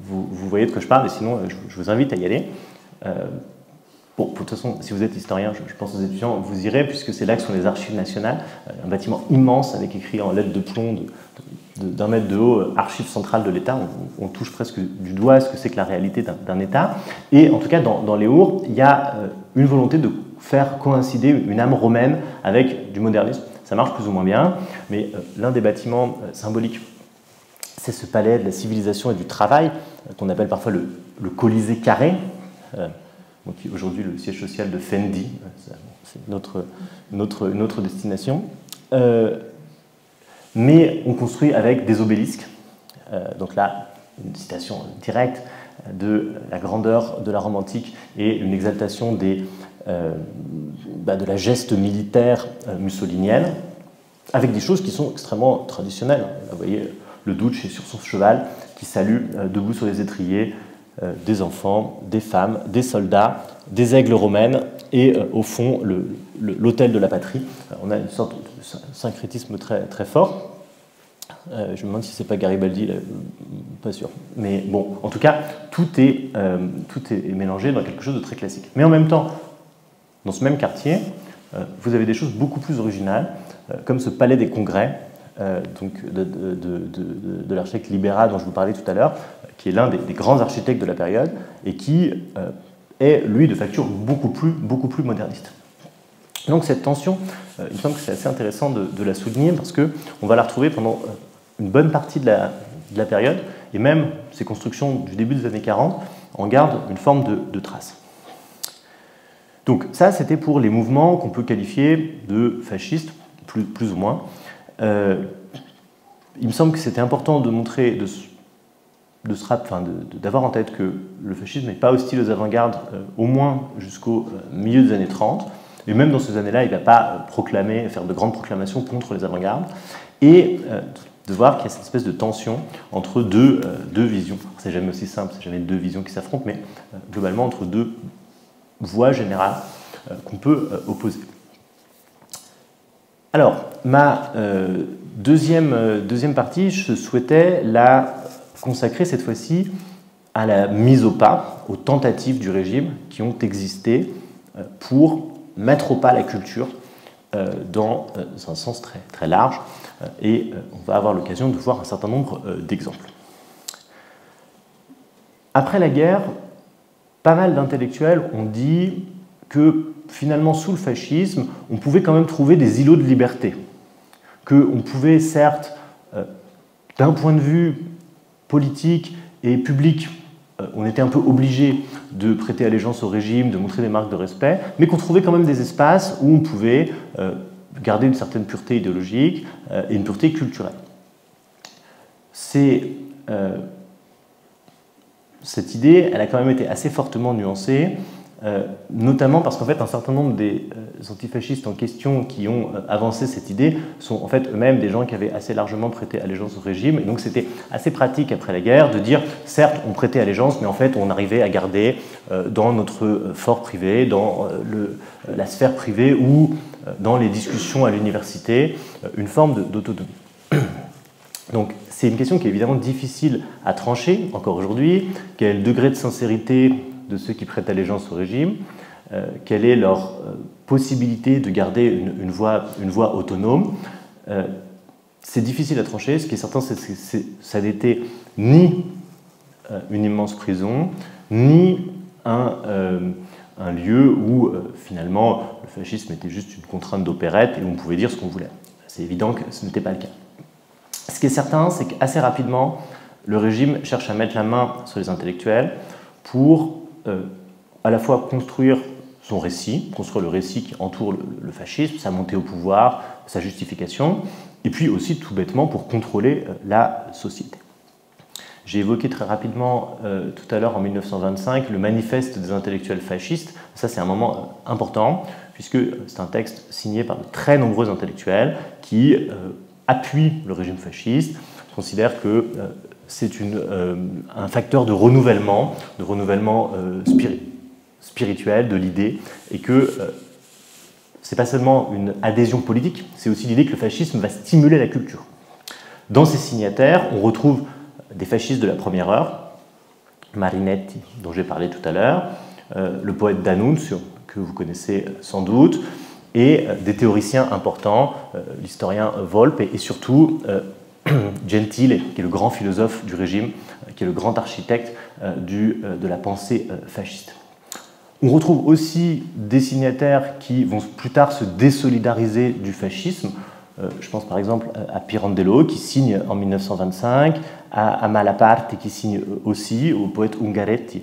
vous voyez de quoi je parle, et sinon je vous invite à y aller. Bon, de toute façon, si vous êtes historien, je pense aux étudiants, vous irez, puisque c'est là que sont les archives nationales, un bâtiment immense avec écrit en lettres de plomb d'1 mètre de haut, archives centrales de l'État. On touche presque du doigt à ce que c'est que la réalité d'un État. Et en tout cas, dans Léour, il y a une volonté de faire coïncider une âme romaine avec du modernisme. Ça marche plus ou moins bien, mais l'un des bâtiments symboliques, c'est ce palais de la civilisation et du travail, qu'on appelle parfois le Colisée carré, qui est aujourd'hui le siège social de Fendi, c'est notre destination. Mais on construit avec des obélisques. Donc là, une citation directe de la grandeur de la Rome antique et une exaltation de la geste militaire mussolinienne, avec des choses qui sont extrêmement traditionnelles. Là, vous voyez le Duce sur son cheval qui salue debout sur les étriers des enfants, des femmes, des soldats, des aigles romaines et au fond l'autel de la patrie. On a une sorte de syncrétisme très fort. Je me demande si c'est pas Garibaldi, là, pas sûr. Mais bon, en tout cas, tout est mélangé dans quelque chose de très classique. Mais en même temps, dans ce même quartier, vous avez des choses beaucoup plus originales, comme ce palais des congrès, donc de l'architecte Libera dont je vous parlais tout à l'heure, qui est l'un des grands architectes de la période et qui est, lui, de facture beaucoup plus moderniste. Donc cette tension, il me semble que c'est assez intéressant de la souligner parce qu'on va la retrouver pendant une bonne partie de la période, et même ces constructions du début des années 40 en gardent une forme de trace. Donc ça, c'était pour les mouvements qu'on peut qualifier de fascistes, plus ou moins. Il me semble que c'était important de montrer, d'avoir en tête que le fascisme n'est pas hostile aux avant-gardes, au moins jusqu'au milieu des années 30. Et même dans ces années-là, il ne va pas faire de grandes proclamations contre les avant-gardes. Et de voir qu'il y a cette espèce de tension entre deux visions. C'est jamais aussi simple, c'est jamais deux visions qui s'affrontent, mais globalement entre deux voie générale qu'on peut opposer. Alors, ma deuxième partie, je souhaitais la consacrer cette fois-ci à la mise au pas, aux tentatives du régime qui ont existé pour mettre au pas la culture dans un sens très, très large, et on va avoir l'occasion de voir un certain nombre d'exemples. Après la guerre, pas mal d'intellectuels ont dit que finalement, sous le fascisme, on pouvait quand même trouver des îlots de liberté, qu'on pouvait certes, d'un point de vue politique et public, on était un peu obligé de prêter allégeance au régime, de montrer des marques de respect, mais qu'on trouvait quand même des espaces où on pouvait garder une certaine pureté idéologique et une pureté culturelle. Cette idée, elle a quand même été assez fortement nuancée, notamment parce qu'en fait un certain nombre des antifascistes en question qui ont avancé cette idée sont en fait eux-mêmes des gens qui avaient assez largement prêté allégeance au régime, et donc c'était assez pratique après la guerre de dire certes on prêtait allégeance, mais en fait on arrivait à garder dans notre fort privé, dans la sphère privée ou dans les discussions à l'université une forme d'autonomie. Donc c'est une question qui est évidemment difficile à trancher encore aujourd'hui. Quel est le degré de sincérité de ceux qui prêtent allégeance au régime, quelle est leur possibilité de garder une voie autonome. C'est difficile à trancher. Ce qui est certain, c'est que ça n'était ni une immense prison, ni un lieu où finalement le fascisme était juste une contrainte d'opérette et où on pouvait dire ce qu'on voulait. C'est évident que ce n'était pas le cas. Ce qui est certain, c'est qu'assez rapidement, le régime cherche à mettre la main sur les intellectuels pour à la fois construire son récit, construire le récit qui entoure le fascisme, sa montée au pouvoir, sa justification, et puis aussi tout bêtement pour contrôler la société. J'ai évoqué très rapidement tout à l'heure en 1925 le manifeste des intellectuels fascistes. Ça c'est un moment important puisque c'est un texte signé par de très nombreux intellectuels qui appuient le régime fasciste, considèrent que c'est un facteur de renouvellement spirituel de l'idée, et que c'est pas seulement une adhésion politique, c'est aussi l'idée que le fascisme va stimuler la culture. Dans ces signataires, on retrouve des fascistes de la première heure, Marinetti, dont j'ai parlé tout à l'heure, le poète D'Annunzio, que vous connaissez sans doute, et des théoriciens importants, l'historien Volpe, et surtout Gentile, qui est le grand philosophe du régime, qui est le grand architecte de la pensée fasciste. On retrouve aussi des signataires qui vont plus tard se désolidariser du fascisme. Je pense par exemple à Pirandello, qui signe en 1925, à Malaparte, qui signe aussi, au poète Ungaretti.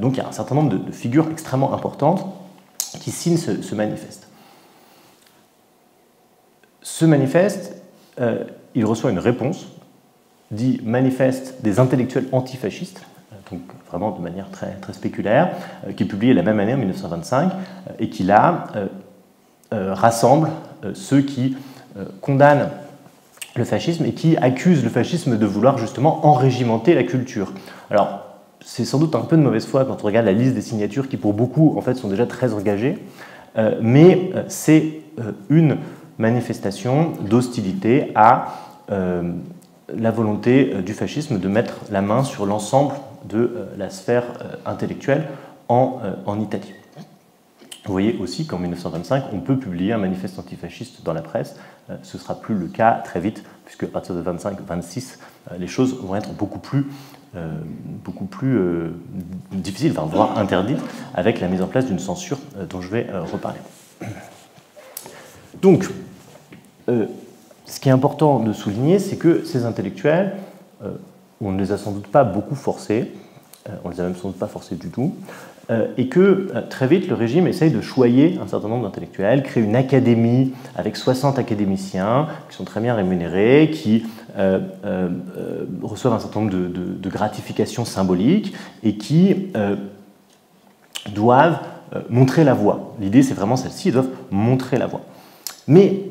Donc il y a un certain nombre de figures extrêmement importantes qui signent ce manifeste. Ce manifeste, il reçoit une réponse, dit manifeste des intellectuels antifascistes, donc vraiment de manière très, très spéculaire, qui est publié la même année, en 1925, et qui là rassemble ceux qui condamnent le fascisme et qui accusent le fascisme de vouloir justement enrégimenter la culture. Alors, c'est sans doute un peu de mauvaise foi quand on regarde la liste des signatures qui, pour beaucoup, en fait, sont déjà très engagées, mais c'est une manifestation d'hostilité à la volonté du fascisme de mettre la main sur l'ensemble de la sphère intellectuelle en Italie. Vous voyez aussi qu'en 1925, on peut publier un manifeste antifasciste dans la presse. Ce ne sera plus le cas très vite, puisque à partir de 25-26, les choses vont être beaucoup plus difficiles, voire interdites, avec la mise en place d'une censure dont je vais reparler. Donc, ce qui est important de souligner, c'est que ces intellectuels, on ne les a sans doute pas beaucoup forcés, on ne les a même sans doute pas forcés du tout, et que très vite le régime essaye de choyer un certain nombre d'intellectuels, crée une académie avec 60 académiciens qui sont très bien rémunérés, qui reçoivent un certain nombre de gratifications symboliques et qui doivent montrer la voie. L'idée c'est vraiment celle-ci, ils doivent montrer la voie. Mais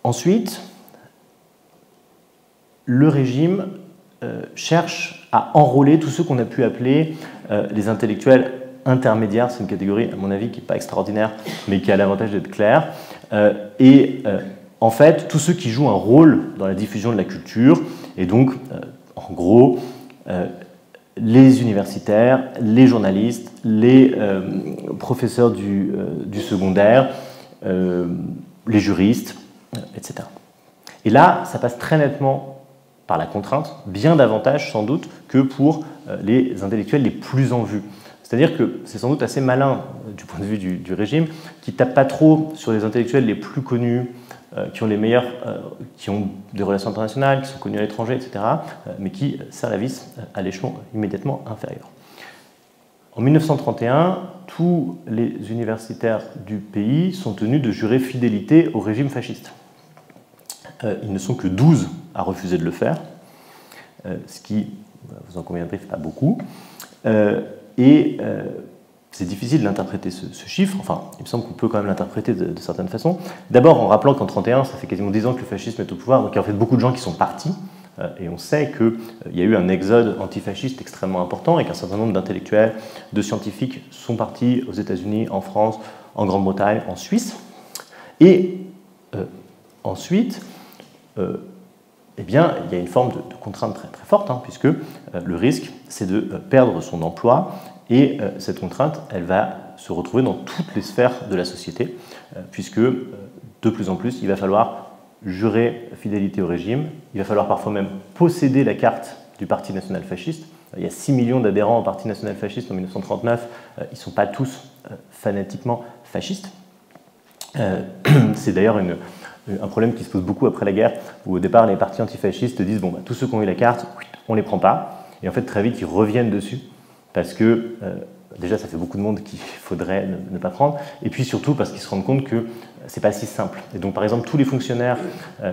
ensuite, le régime cherche à enrôler tous ceux qu'on a pu appeler les intellectuels intermédiaire, c'est une catégorie, à mon avis, qui n'est pas extraordinaire, mais qui a l'avantage d'être claire. En fait, tous ceux qui jouent un rôle dans la diffusion de la culture, et donc, en gros, les universitaires, les journalistes, les professeurs du secondaire, les juristes, etc. Et là, ça passe très nettement par la contrainte, bien davantage sans doute que pour les intellectuels les plus en vue. C'est-à-dire que c'est sans doute assez malin du point de vue du régime, qui ne tape pas trop sur les intellectuels les plus connus, qui ont les meilleurs, qui ont des relations internationales, qui sont connus à l'étranger, etc., mais qui serrent la vis à l'échelon immédiatement inférieur. En 1931, tous les universitaires du pays sont tenus de jurer fidélité au régime fasciste. Ils ne sont que 12 à refuser de le faire, ce qui, vous en conviendrez, fait pas beaucoup. C'est difficile d'interpréter ce chiffre, enfin, il me semble qu'on peut quand même l'interpréter de certaines façons. D'abord en rappelant qu'en 1931, ça fait quasiment 10 ans que le fascisme est au pouvoir, donc il y a en fait beaucoup de gens qui sont partis, et on sait qu'il y a eu un exode antifasciste extrêmement important, et qu'un certain nombre d'intellectuels, de scientifiques sont partis aux États-Unis, en France, en Grande-Bretagne, en Suisse. Et ensuite, eh bien, il y a une forme de contrainte très, très forte, puisque le risque, c'est de perdre son emploi, et cette contrainte, elle va se retrouver dans toutes les sphères de la société, puisque de plus en plus, il va falloir jurer fidélité au régime, il va falloir parfois même posséder la carte du Parti national fasciste. Il y a 6 millions d'adhérents au Parti national fasciste en 1939, ils ne sont pas tous fanatiquement fascistes. C'est d'ailleurs un problème qui se pose beaucoup après la guerre, où au départ les partis antifascistes disent bon, tous ceux qui ont eu la carte, on ne les prend pas, et en fait très vite ils reviennent dessus, parce que déjà ça fait beaucoup de monde qu'il faudrait ne pas prendre, et puis surtout parce qu'ils se rendent compte que c'est pas si simple. Et donc par exemple tous les fonctionnaires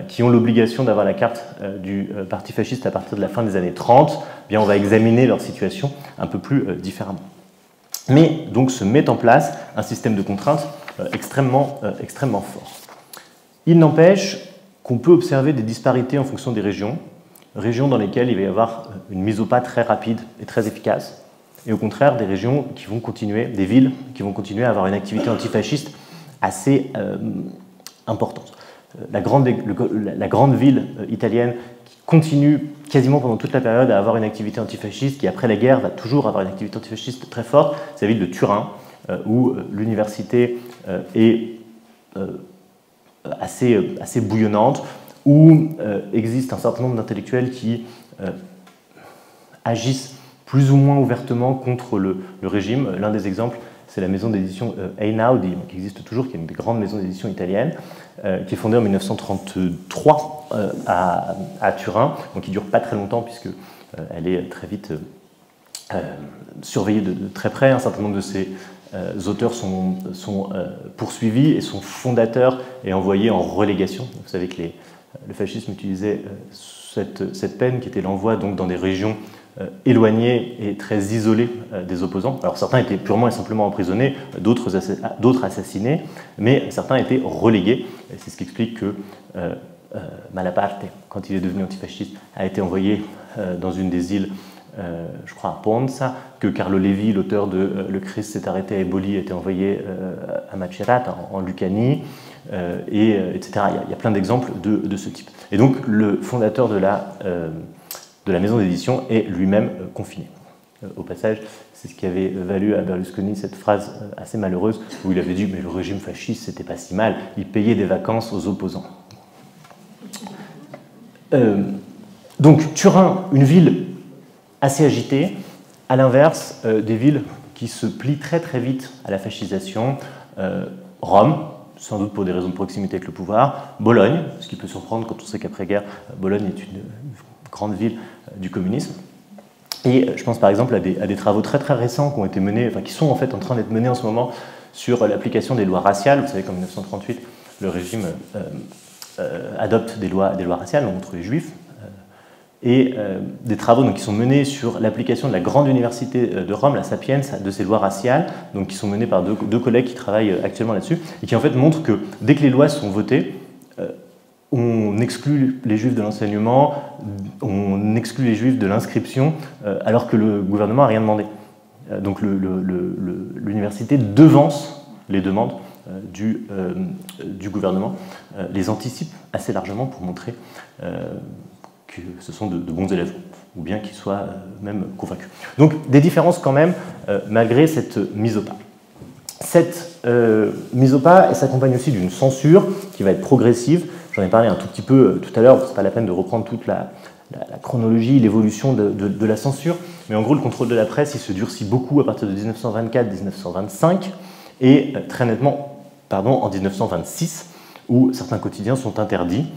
qui ont l'obligation d'avoir la carte du parti fasciste à partir de la fin des années 30, eh bien on va examiner leur situation un peu plus différemment. Mais donc se met en place un système de contraintes extrêmement fort. Il n'empêche qu'on peut observer des disparités en fonction des régions dans lesquelles il va y avoir une mise au pas très rapide et très efficace, et au contraire des régions qui vont continuer, des villes qui vont continuer à avoir une activité antifasciste assez importante. La grande ville italienne qui continue quasiment pendant toute la période à avoir une activité antifasciste, qui après la guerre va toujours avoir une activité antifasciste très forte, c'est la ville de Turin, où l'université est assez bouillonnante, où existe un certain nombre d'intellectuels qui agissent plus ou moins ouvertement contre le régime. L'un des exemples, c'est la maison d'édition Einaudi, qui existe toujours, qui est une des grandes maisons d'édition italiennes, qui est fondée en 1933 à Turin, donc qui ne dure pas très longtemps puisqu'elle est très vite surveillée de très près. Un certain nombre de ses auteurs sont poursuivis et son fondateur est envoyé en relégation. Vous savez que le fascisme utilisait cette peine qui était l'envoi dans des régions éloignées et très isolées des opposants. Alors certains étaient purement et simplement emprisonnés, d'autres assassinés, mais certains étaient relégués. C'est ce qui explique que Malaparte, quand il est devenu antifasciste, a été envoyé dans une des îles, je crois à Ponza, que Carlo Levi, l'auteur de Le Christ s'est arrêté à Eboli, a été envoyé à Macerata, en Lucanie, etc. Il y a plein d'exemples de ce type. Et donc le fondateur de la maison d'édition est lui-même confiné. Au passage, c'est ce qui avait valu à Berlusconi cette phrase assez malheureuse où il avait dit « mais le régime fasciste, c'était pas si mal, il payait des vacances aux opposants ». Donc Turin, une ville assez agitée, à l'inverse des villes qui se plient très très vite à la fascisation. Rome, sans doute pour des raisons de proximité avec le pouvoir. Bologne, ce qui peut surprendre quand on sait qu'après-guerre, Bologne est une grande ville du communisme. Et je pense par exemple à des travaux très très récents qui ont été menés, enfin qui sont en fait en train d'être menés en ce moment sur l'application des lois raciales. Vous savez qu'en 1938, le régime adopte des lois raciales contre les juifs. Et des travaux qui sont menés sur l'application de la grande université de Rome, la Sapienza, de ces lois raciales, donc qui sont menées par deux collègues qui travaillent actuellement là-dessus, et qui en fait montrent que dès que les lois sont votées, on exclut les juifs de l'enseignement, on exclut les juifs de l'inscription, alors que le gouvernement n'a rien demandé. Donc l'université devance les demandes du gouvernement, les anticipe assez largement pour montrer que ce sont de bons élèves, ou bien qu'ils soient même convaincus. Donc des différences quand même, malgré cette mise au pas. Cette mise au pas, elle s'accompagne aussi d'une censure qui va être progressive. J'en ai parlé un tout petit peu tout à l'heure, ce n'est pas la peine de reprendre toute la chronologie, l'évolution de la censure, mais en gros le contrôle de la presse il se durcit beaucoup à partir de 1924-1925 et très nettement en 1926 où certains quotidiens sont interdits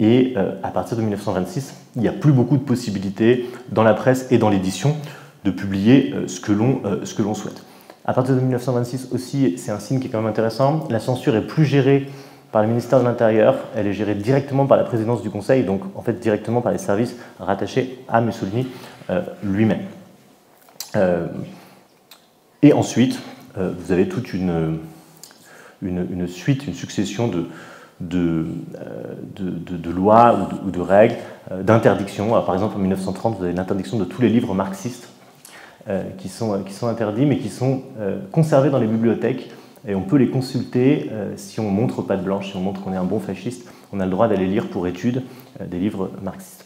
et à partir de 1926 il n'y a plus beaucoup de possibilités dans la presse et dans l'édition de publier ce que l'on souhaite. À partir de 1926 aussi, c'est un signe qui est quand même intéressant, la censure est plus gérée par le ministère de l'Intérieur, elle est gérée directement par la présidence du Conseil, donc en fait directement par les services rattachés à Mussolini lui-même. Et ensuite, vous avez toute une suite, une succession de lois ou de règles, d'interdictions. Par exemple, en 1930, vous avez l'interdiction de tous les livres marxistes qui sont interdits, mais qui sont conservés dans les bibliothèques. Et on peut les consulter si on montre patte blanche, si on montre qu'on est un bon fasciste, on a le droit d'aller lire pour étude des livres marxistes.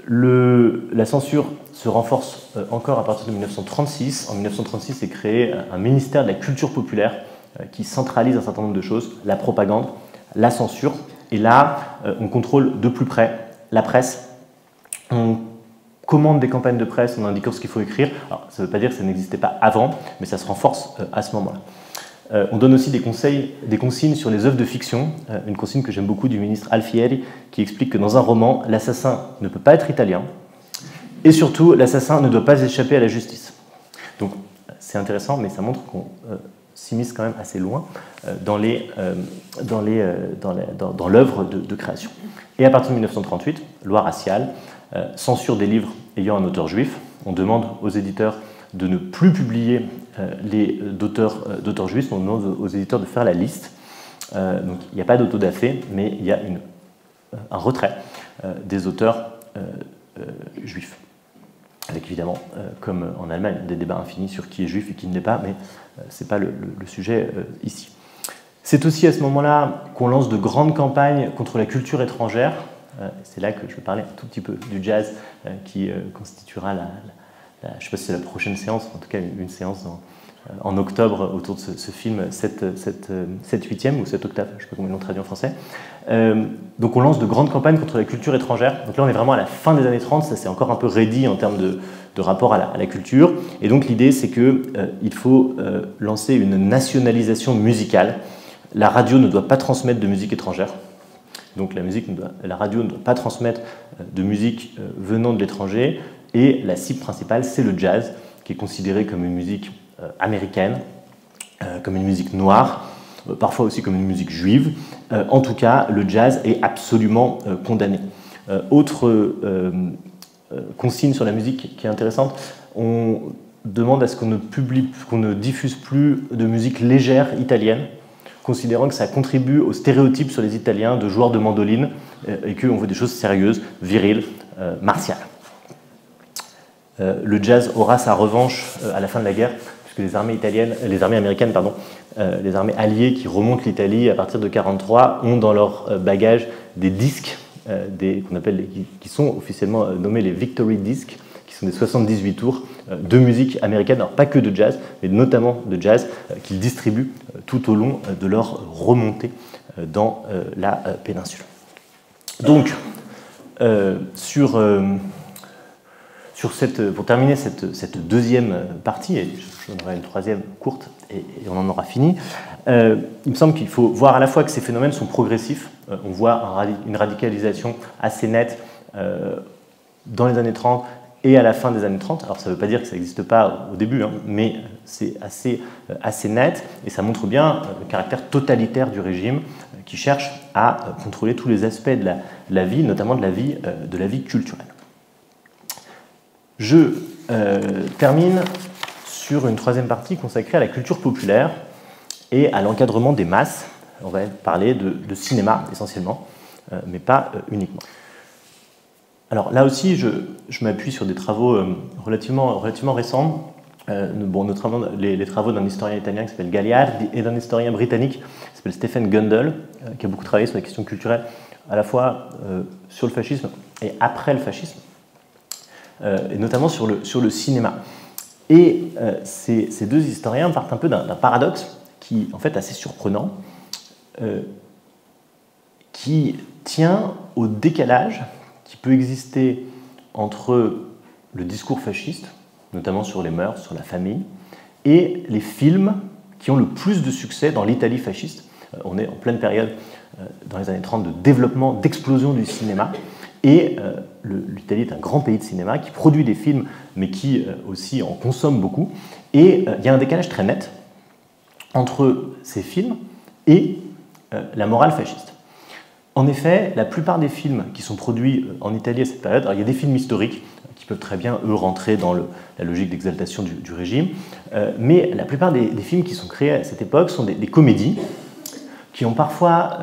La censure se renforce encore à partir de 1936. En 1936 est créé un ministère de la culture populaire qui centralise un certain nombre de choses, la propagande, la censure. Et là, on contrôle de plus près la presse. On commande des campagnes de presse en indiquant ce qu'il faut écrire. Alors, ça ne veut pas dire que ça n'existait pas avant, mais ça se renforce à ce moment-là. On donne aussi des consignes sur les œuvres de fiction, une consigne que j'aime beaucoup du ministre Alfieri, qui explique que dans un roman, l'assassin ne peut pas être italien, et surtout, l'assassin ne doit pas échapper à la justice. Donc, c'est intéressant, mais ça montre qu'on s'immisce quand même assez loin dans l'œuvre de création. Et à partir de 1938, loi raciale, censure des livres ayant un auteur juif. On demande aux éditeurs de ne plus publier les d'auteurs juifs, on demande aux éditeurs de faire la liste. Donc il n'y a pas d'autodafé, mais il y a un retrait des auteurs juifs. Avec évidemment, comme en Allemagne, des débats infinis sur qui est juif et qui ne l'est pas, mais ce n'est pas le sujet ici. C'est aussi à ce moment-là qu'on lance de grandes campagnes contre la culture étrangère. C'est là que je vais parler un tout petit peu du jazz qui constituera je ne sais pas si c'est la prochaine séance, en tout cas une séance en octobre autour de ce film 7/8e ou 7 octaves, je ne sais pas comment ils l'ont traduit en français. Donc on lance de grandes campagnes contre la culture étrangère. Donc là on est vraiment à la fin des années 30, ça c'est encore un peu raidi en termes de rapport à la culture. Et donc l'idée c'est qu'il faut lancer une nationalisation musicale. La radio ne doit pas transmettre de musique étrangère. Donc la radio ne doit pas transmettre de musique venant de l'étranger. Et la cible principale, c'est le jazz, qui est considéré comme une musique américaine, comme une musique noire, parfois aussi comme une musique juive. En tout cas, le jazz est absolument condamné. Autre consigne sur la musique qui est intéressante, on demande à ce qu'on ne diffuse plus de musique légère italienne, considérant que ça contribue au stéréotype sur les Italiens de joueurs de mandoline et qu'on veut des choses sérieuses, viriles, martiales. Le jazz aura sa revanche à la fin de la guerre, puisque les armées américaines, les armées alliées qui remontent l'Italie à partir de 1943 ont dans leur bagage des disques qui sont officiellement nommés les Victory Discs, qui sont des 78 tours de musique américaine, alors pas que de jazz, mais notamment de jazz, qu'ils distribuent tout au long de leur remontée dans la péninsule. Donc, pour terminer cette deuxième partie, et j'en aurai une troisième courte et on en aura fini, il me semble qu'il faut voir à la fois que ces phénomènes sont progressifs. On voit une radicalisation assez nette dans les années 30 et à la fin des années 30. Alors ça ne veut pas dire que ça n'existe pas au début, mais c'est assez net et ça montre bien le caractère totalitaire du régime qui cherche à contrôler tous les aspects de la vie, notamment de la vie culturelle. Je termine sur une troisième partie consacrée à la culture populaire et à l'encadrement des masses. On va parler de cinéma essentiellement, mais pas uniquement. Alors là aussi, je m'appuie sur des travaux relativement récents, notamment les travaux d'un historien italien qui s'appelle Gagliardi et d'un historien britannique qui s'appelle Stephen Gundel, qui a beaucoup travaillé sur les questions culturelles, à la fois sur le fascisme et après le fascisme, et notamment sur le cinéma. Et ces deux historiens partent un peu d'un paradoxe qui en fait est assez surprenant, qui tient au décalage qui peut exister entre le discours fasciste, notamment sur les mœurs, sur la famille, et les films qui ont le plus de succès dans l'Italie fasciste. On est en pleine période, dans les années 30, de développement, d'explosion du cinéma. Et l'Italie est un grand pays de cinéma qui produit des films, mais qui aussi en consomme beaucoup. Et il y a un décalage très net entre ces films et la morale fasciste. En effet, la plupart des films qui sont produits en Italie à cette période, alors il y a des films historiques qui peuvent très bien, eux, rentrer dans la logique d'exaltation du régime, mais la plupart des films qui sont créés à cette époque sont des comédies qui ont parfois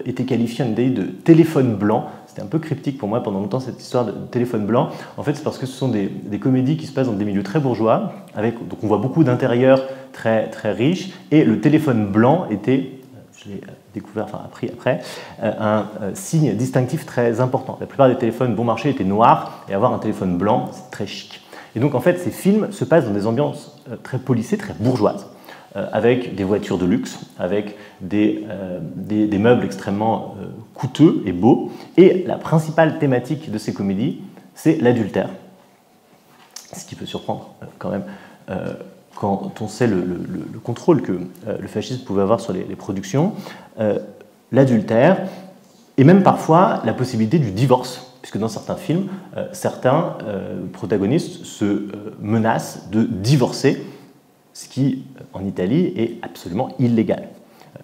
été qualifiées de téléphone blanc. C'était un peu cryptique pour moi pendant longtemps cette histoire de téléphone blanc. En fait, c'est parce que ce sont des comédies qui se passent dans des milieux très bourgeois, donc on voit beaucoup d'intérieurs très, très riches, et le téléphone blanc était, je l'ai découvert, enfin appris après, un signe distinctif très important. La plupart des téléphones bon marché étaient noirs, et avoir un téléphone blanc, c'est très chic. Et donc en fait, ces films se passent dans des ambiances très polissées, très bourgeoises, avec des voitures de luxe, avec des meubles extrêmement coûteux et beaux. Et la principale thématique de ces comédies, c'est l'adultère. Ce qui peut surprendre quand même quand on sait le contrôle que le fascisme pouvait avoir sur les productions, l'adultère, et même parfois la possibilité du divorce, puisque dans certains films, certains protagonistes se menacent de divorcer, ce qui, en Italie, est absolument illégal.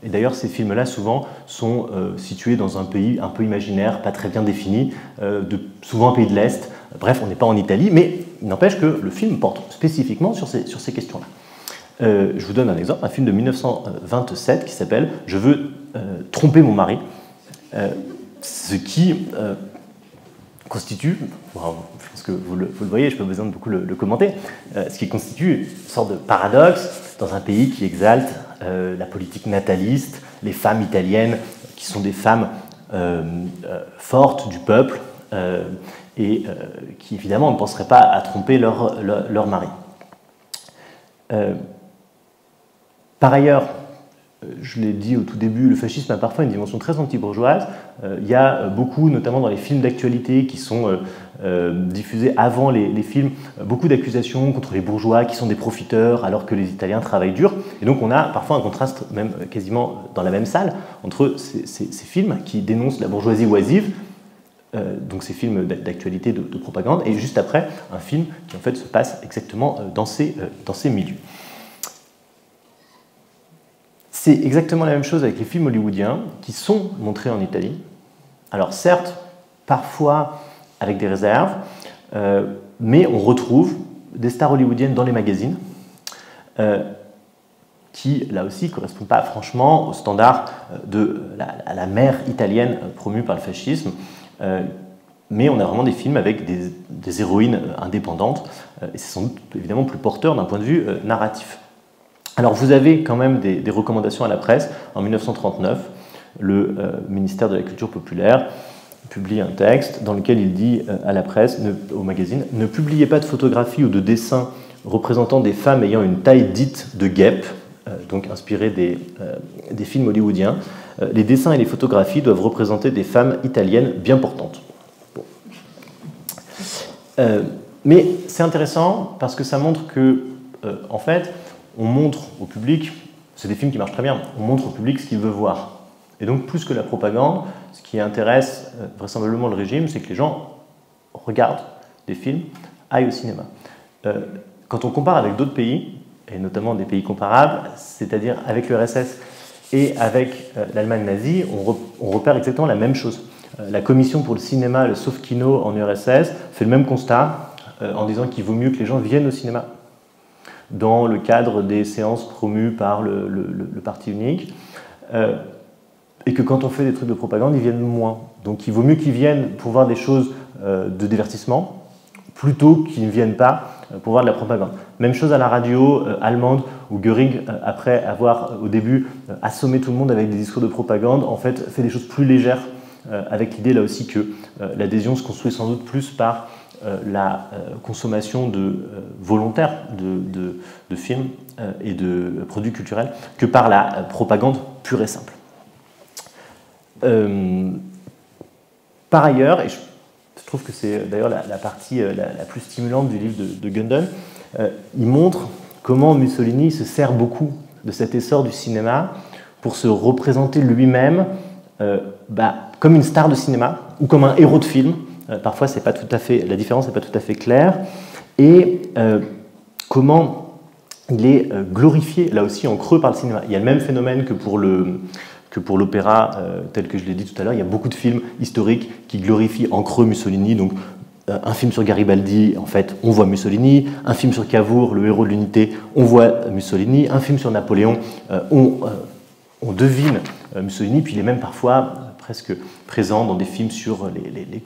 Et d'ailleurs, ces films-là, souvent, sont situés dans un pays un peu imaginaire, pas très bien défini, souvent un pays de l'Est. Bref, on n'est pas en Italie, mais il n'empêche que le film porte spécifiquement sur ces questions-là. Je vous donne un exemple, un film de 1927 qui s'appelle « Je veux tromper mon mari », ce qui constitue, je pense que vous le voyez, je n'ai pas besoin de beaucoup le commenter, ce qui constitue une sorte de paradoxe dans un pays qui exalte la politique nataliste, les femmes italiennes qui sont des femmes fortes du peuple et qui évidemment ne penseraient pas à tromper leur mari. Par ailleurs, je l'ai dit au tout début, le fascisme a parfois une dimension très anti-bourgeoise. Il y a beaucoup, notamment dans les films d'actualité qui sont diffusés avant les films, beaucoup d'accusations contre les bourgeois qui sont des profiteurs alors que les Italiens travaillent dur. Et donc on a parfois un contraste, même quasiment dans la même salle, entre ces films qui dénoncent la bourgeoisie oisive, donc ces films d'actualité, de propagande, et juste après, un film qui en fait se passe exactement dans ces milieux. C'est exactement la même chose avec les films hollywoodiens qui sont montrés en Italie. Alors certes, parfois avec des réserves, mais on retrouve des stars hollywoodiennes dans les magazines qui, là aussi, ne correspondent pas franchement aux standards de la mère italienne promue par le fascisme. Mais on a vraiment des films avec des héroïnes indépendantes, et c'est sans doute évidemment plus porteur d'un point de vue narratif. Alors vous avez quand même des recommandations à la presse. En 1939, le ministère de la Culture populaire publie un texte dans lequel il dit à la presse, au magazine, « Ne publiez pas de photographies ou de dessins représentant des femmes ayant une taille dite de guêpe », donc inspiré des films hollywoodiens. « Les dessins et les photographies doivent représenter des femmes italiennes bien portantes. » Bon. Mais c'est intéressant parce que ça montre que, en fait, on montre au public, c'est des films qui marchent très bien, on montre au public ce qu'il veut voir. Et donc, plus que la propagande, ce qui intéresse vraisemblablement le régime, c'est que les gens regardent des films, aillent au cinéma. Quand on compare avec d'autres pays, et notamment des pays comparables, c'est-à-dire avec l'URSS et avec l'Allemagne nazie, on repère exactement la même chose. La commission pour le cinéma, le Sovkino en URSS, fait le même constat en disant qu'il vaut mieux que les gens viennent au cinéma dans le cadre des séances promues par le parti unique. et que quand on fait des trucs de propagande, ils viennent moins. Donc il vaut mieux qu'ils viennent pour voir des choses de divertissement, plutôt qu'ils ne viennent pas pour voir de la propagande. Même chose à la radio allemande, où Göring, après avoir au début assommé tout le monde avec des discours de propagande, en fait fait des choses plus légères, avec l'idée là aussi que l'adhésion se construit sans doute plus par la consommation volontaire de films et de produits culturels que par la propagande pure et simple. Par ailleurs, et je trouve que c'est d'ailleurs la partie la plus stimulante du livre de Gundel, il montre comment Mussolini se sert beaucoup de cet essor du cinéma pour se représenter lui-même comme une star de cinéma ou comme un héros de film. Parfois, c'est pas tout à fait, la différence n'est pas tout à fait claire. Et comment il est glorifié, là aussi, en creux par le cinéma. Il y a le même phénomène que pour l'opéra, tel que je l'ai dit tout à l'heure. Il y a beaucoup de films historiques qui glorifient en creux Mussolini. Donc, un film sur Garibaldi, en fait, on voit Mussolini. Un film sur Cavour, le héros de l'unité, on voit Mussolini. Un film sur Napoléon, on devine Mussolini. Puis il est même parfois presque présent dans des films sur les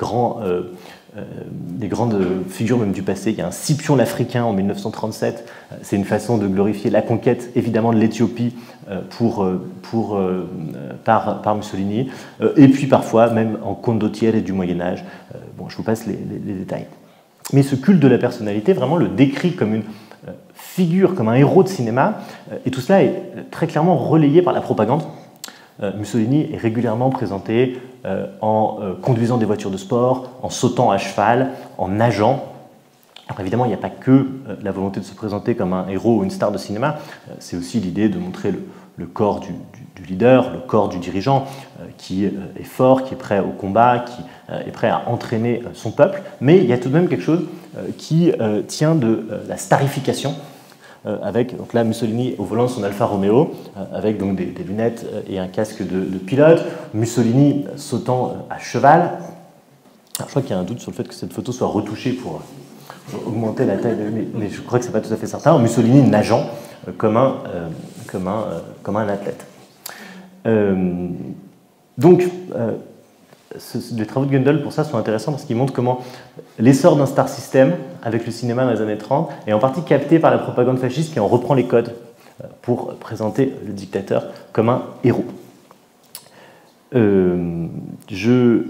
grandes figures même du passé. Il y a un Scipion l'Africain en 1937. C'est une façon de glorifier la conquête, évidemment, de l'Éthiopie par Mussolini. Et puis parfois, même en condottiere du Moyen-Âge. Bon, je vous passe les détails. Mais ce culte de la personnalité, vraiment, le décrit comme une figure, comme un héros de cinéma. Et tout cela est très clairement relayé par la propagande. Mussolini est régulièrement présenté en conduisant des voitures de sport, en sautant à cheval, en nageant. Alors évidemment, il n'y a pas que la volonté de se présenter comme un héros ou une star de cinéma, c'est aussi l'idée de montrer le corps du leader, le corps du dirigeant, qui est fort, qui est prêt au combat, qui est prêt à entraîner son peuple. Mais il y a tout de même quelque chose qui tient de la starification, avec donc là Mussolini au volant de son Alfa Romeo, avec donc des lunettes et un casque de pilote, Mussolini sautant à cheval. Alors, je crois qu'il y a un doute sur le fait que cette photo soit retouchée pour augmenter la taille, mais je crois que ce n'est pas tout à fait certain. Mussolini nageant comme un athlète. Donc, les travaux de Gundel, pour ça, sont intéressants parce qu'ils montrent comment l'essor d'un star system avec le cinéma dans les années 30 est en partie capté par la propagande fasciste qui en reprend les codes pour présenter le dictateur comme un héros. Je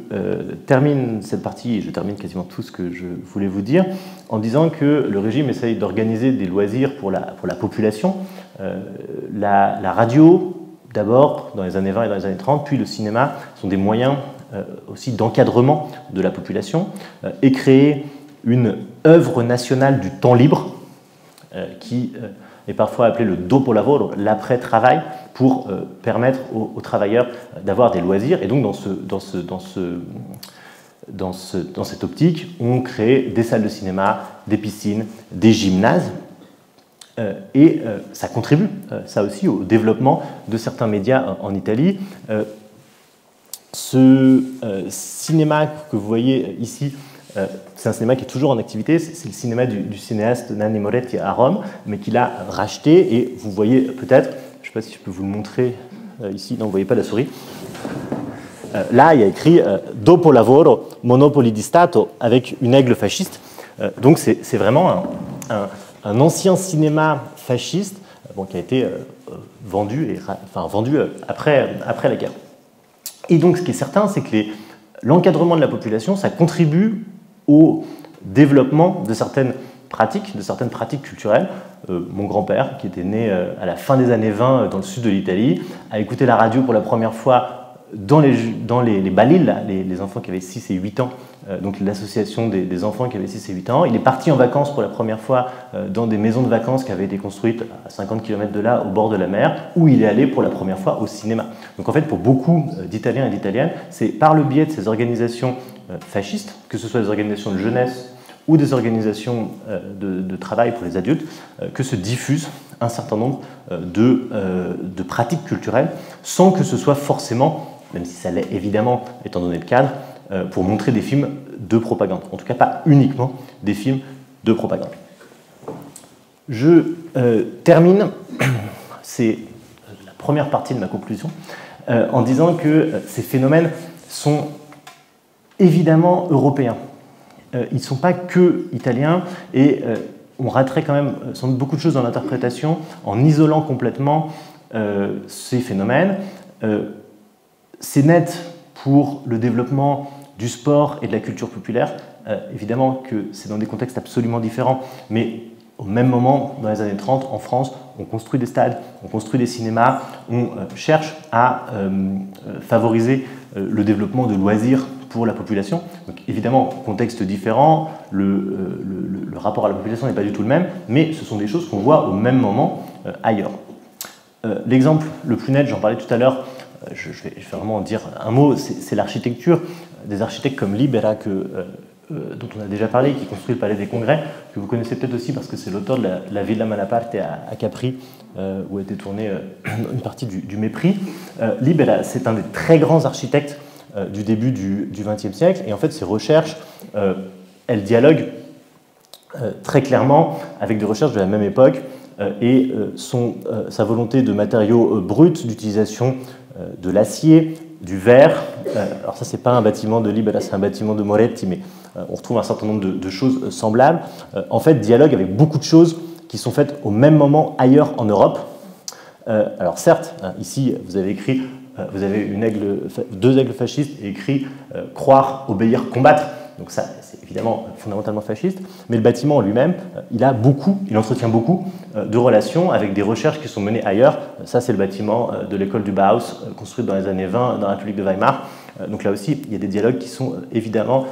termine cette partie, et je termine quasiment tout ce que je voulais vous dire, en disant que le régime essaye d'organiser des loisirs pour la population. La radio, d'abord, dans les années 20 et dans les années 30, puis le cinéma sont des moyens aussi d'encadrement de la population, et créer une œuvre nationale du temps libre, qui est parfois appelée le dopo lavoro, l'après-travail, pour permettre aux travailleurs d'avoir des loisirs. Et donc dans cette optique, on crée des salles de cinéma, des piscines, des gymnases, et ça contribue, ça aussi, au développement de certains médias en Italie. Ce cinéma que vous voyez ici, c'est un cinéma qui est toujours en activité, c'est le cinéma du cinéaste Nanni Moretti à Rome, mais qu'il a racheté, et vous voyez peut-être, je ne sais pas si je peux vous le montrer ici, non, vous ne voyez pas la souris. Là, il y a écrit « Dopo lavoro, monopoli di Stato » avec une aigle fasciste. Donc c'est vraiment un ancien cinéma fasciste qui a été vendu après la guerre. Et donc ce qui est certain, c'est que l'encadrement de la population, ça contribue au développement de certaines pratiques culturelles. Mon grand-père, qui était né à la fin des années 20 dans le sud de l'Italie, a écouté la radio pour la première fois dans les balil, les enfants qui avaient 6 et 8 ans, donc l'association des enfants qui avaient 6 et 8 ans. Il est parti en vacances pour la première fois dans des maisons de vacances qui avaient été construites à 50 km de là, au bord de la mer, où il est allé pour la première fois au cinéma. Donc en fait, pour beaucoup d'Italiens et d'Italiennes, c'est par le biais de ces organisations fascistes, que ce soit des organisations de jeunesse ou des organisations de travail pour les adultes, que se diffusent un certain nombre de pratiques culturelles, sans que ce soit forcément, même si ça l'est évidemment, étant donné le cadre, pour montrer des films de propagande. En tout cas, pas uniquement des films de propagande. Je termine, c'est la première partie de ma conclusion, en disant que ces phénomènes sont évidemment européens. Ils ne sont pas que italiens et on raterait quand même sans doute beaucoup de choses dans l'interprétation en isolant complètement ces phénomènes. C'est net pour le développement du sport et de la culture populaire. Évidemment que c'est dans des contextes absolument différents, mais au même moment, dans les années 30, en France, on construit des stades, on construit des cinémas, on cherche à favoriser le développement de loisirs pour la population. Donc évidemment, contexte différent, le rapport à la population n'est pas du tout le même, mais ce sont des choses qu'on voit au même moment ailleurs. L'exemple le plus net, j'en parlais tout à l'heure, je vais vraiment en dire un mot, c'est l'architecture. Des architectes comme Libera, dont on a déjà parlé, qui construit le Palais des Congrès, que vous connaissez peut-être aussi parce que c'est l'auteur de la Villa Malaparte à Capri, où a été tournée une partie du Mépris. Libera, c'est un des très grands architectes du début du XXe siècle, et en fait, ses recherches, elles dialoguent très clairement avec des recherches de la même époque, et sa volonté de matériaux bruts, d'utilisation de l'acier, du verre. Alors ça, c'est pas un bâtiment de Libera, c'est un bâtiment de Moretti, mais on retrouve un certain nombre de choses semblables. En fait, dialogue avec beaucoup de choses qui sont faites au même moment ailleurs en Europe. Alors certes, ici, vous avez écrit, vous avez deux aigles fascistes et écrit « croire, obéir, combattre ». Donc ça, c'est évidemment fondamentalement fasciste, mais le bâtiment en lui-même, il entretient beaucoup de relations avec des recherches qui sont menées ailleurs. Ça, c'est le bâtiment de l'école du Bauhaus, construite dans les années 20 dans la République de Weimar. Donc là aussi, il y a des dialogues qui sont évidemment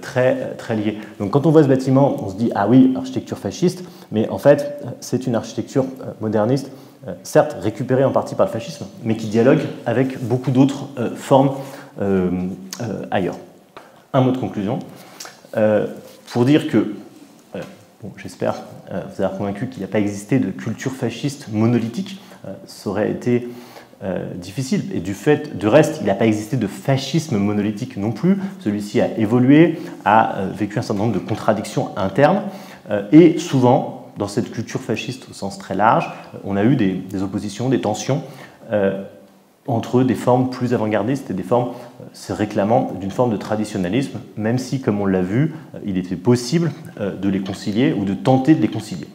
très liés. Donc quand on voit ce bâtiment, on se dit « ah oui, architecture fasciste », mais en fait, c'est une architecture moderniste, certes récupérée en partie par le fascisme, mais qui dialogue avec beaucoup d'autres formes ailleurs. Un mot de conclusion, pour dire que, bon, j'espère vous avoir convaincu qu'il n'y a pas existé de culture fasciste monolithique, ça aurait été difficile, et du reste, il n'a pas existé de fascisme monolithique non plus, celui-ci a évolué, a vécu un certain nombre de contradictions internes, et souvent, dans cette culture fasciste au sens très large, on a eu des oppositions, des tensions, entre des formes plus avant-gardistes et des formes se réclamant d'une forme de traditionnalisme, même si, comme on l'a vu, il était possible de les concilier ou de tenter de les concilier.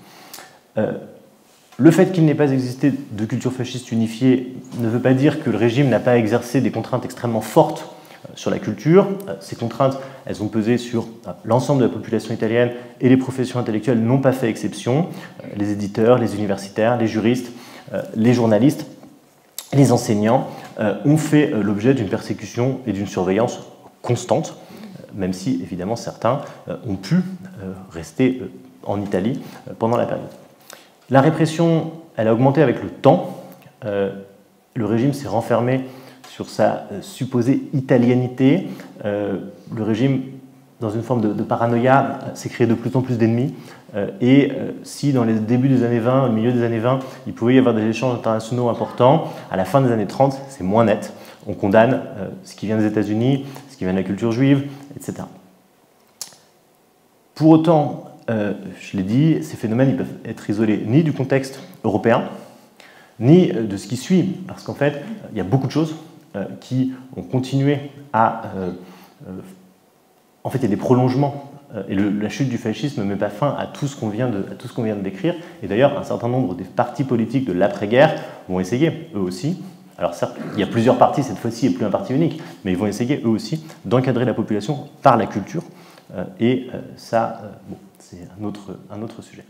Le fait qu'il n'ait pas existé de culture fasciste unifiée ne veut pas dire que le régime n'a pas exercé des contraintes extrêmement fortes sur la culture. Ces contraintes, elles ont pesé sur l'ensemble de la population italienne et les professions intellectuelles n'ont pas fait exception. Les éditeurs, les universitaires, les juristes, les journalistes, les enseignants ont fait l'objet d'une persécution et d'une surveillance constante, même si, évidemment, certains ont pu rester en Italie pendant la période. La répression, elle a augmenté avec le temps. Le régime s'est renfermé sur sa supposée italianité. Le régime, dans une forme de paranoïa, s'est créé de plus en plus d'ennemis. Et si dans les débuts des années 20, au milieu des années 20, il pouvait y avoir des échanges internationaux importants, à la fin des années 30, c'est moins net. On condamne ce qui vient des États-Unis, ce qui vient de la culture juive, etc. Pour autant, je l'ai dit, ces phénomènes ils peuvent être isolés ni du contexte européen, ni de ce qui suit, parce qu'en fait, il y a beaucoup de choses qui ont continué à... en fait, il y a des prolongements. Et la chute du fascisme ne met pas fin à tout ce qu'on vient de décrire. Et d'ailleurs, un certain nombre des partis politiques de l'après-guerre vont essayer, eux aussi, alors certes, il y a plusieurs partis cette fois-ci et plus un parti unique, mais ils vont essayer, eux aussi, d'encadrer la population par la culture. Et ça, bon, c'est un autre sujet.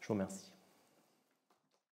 Je vous remercie.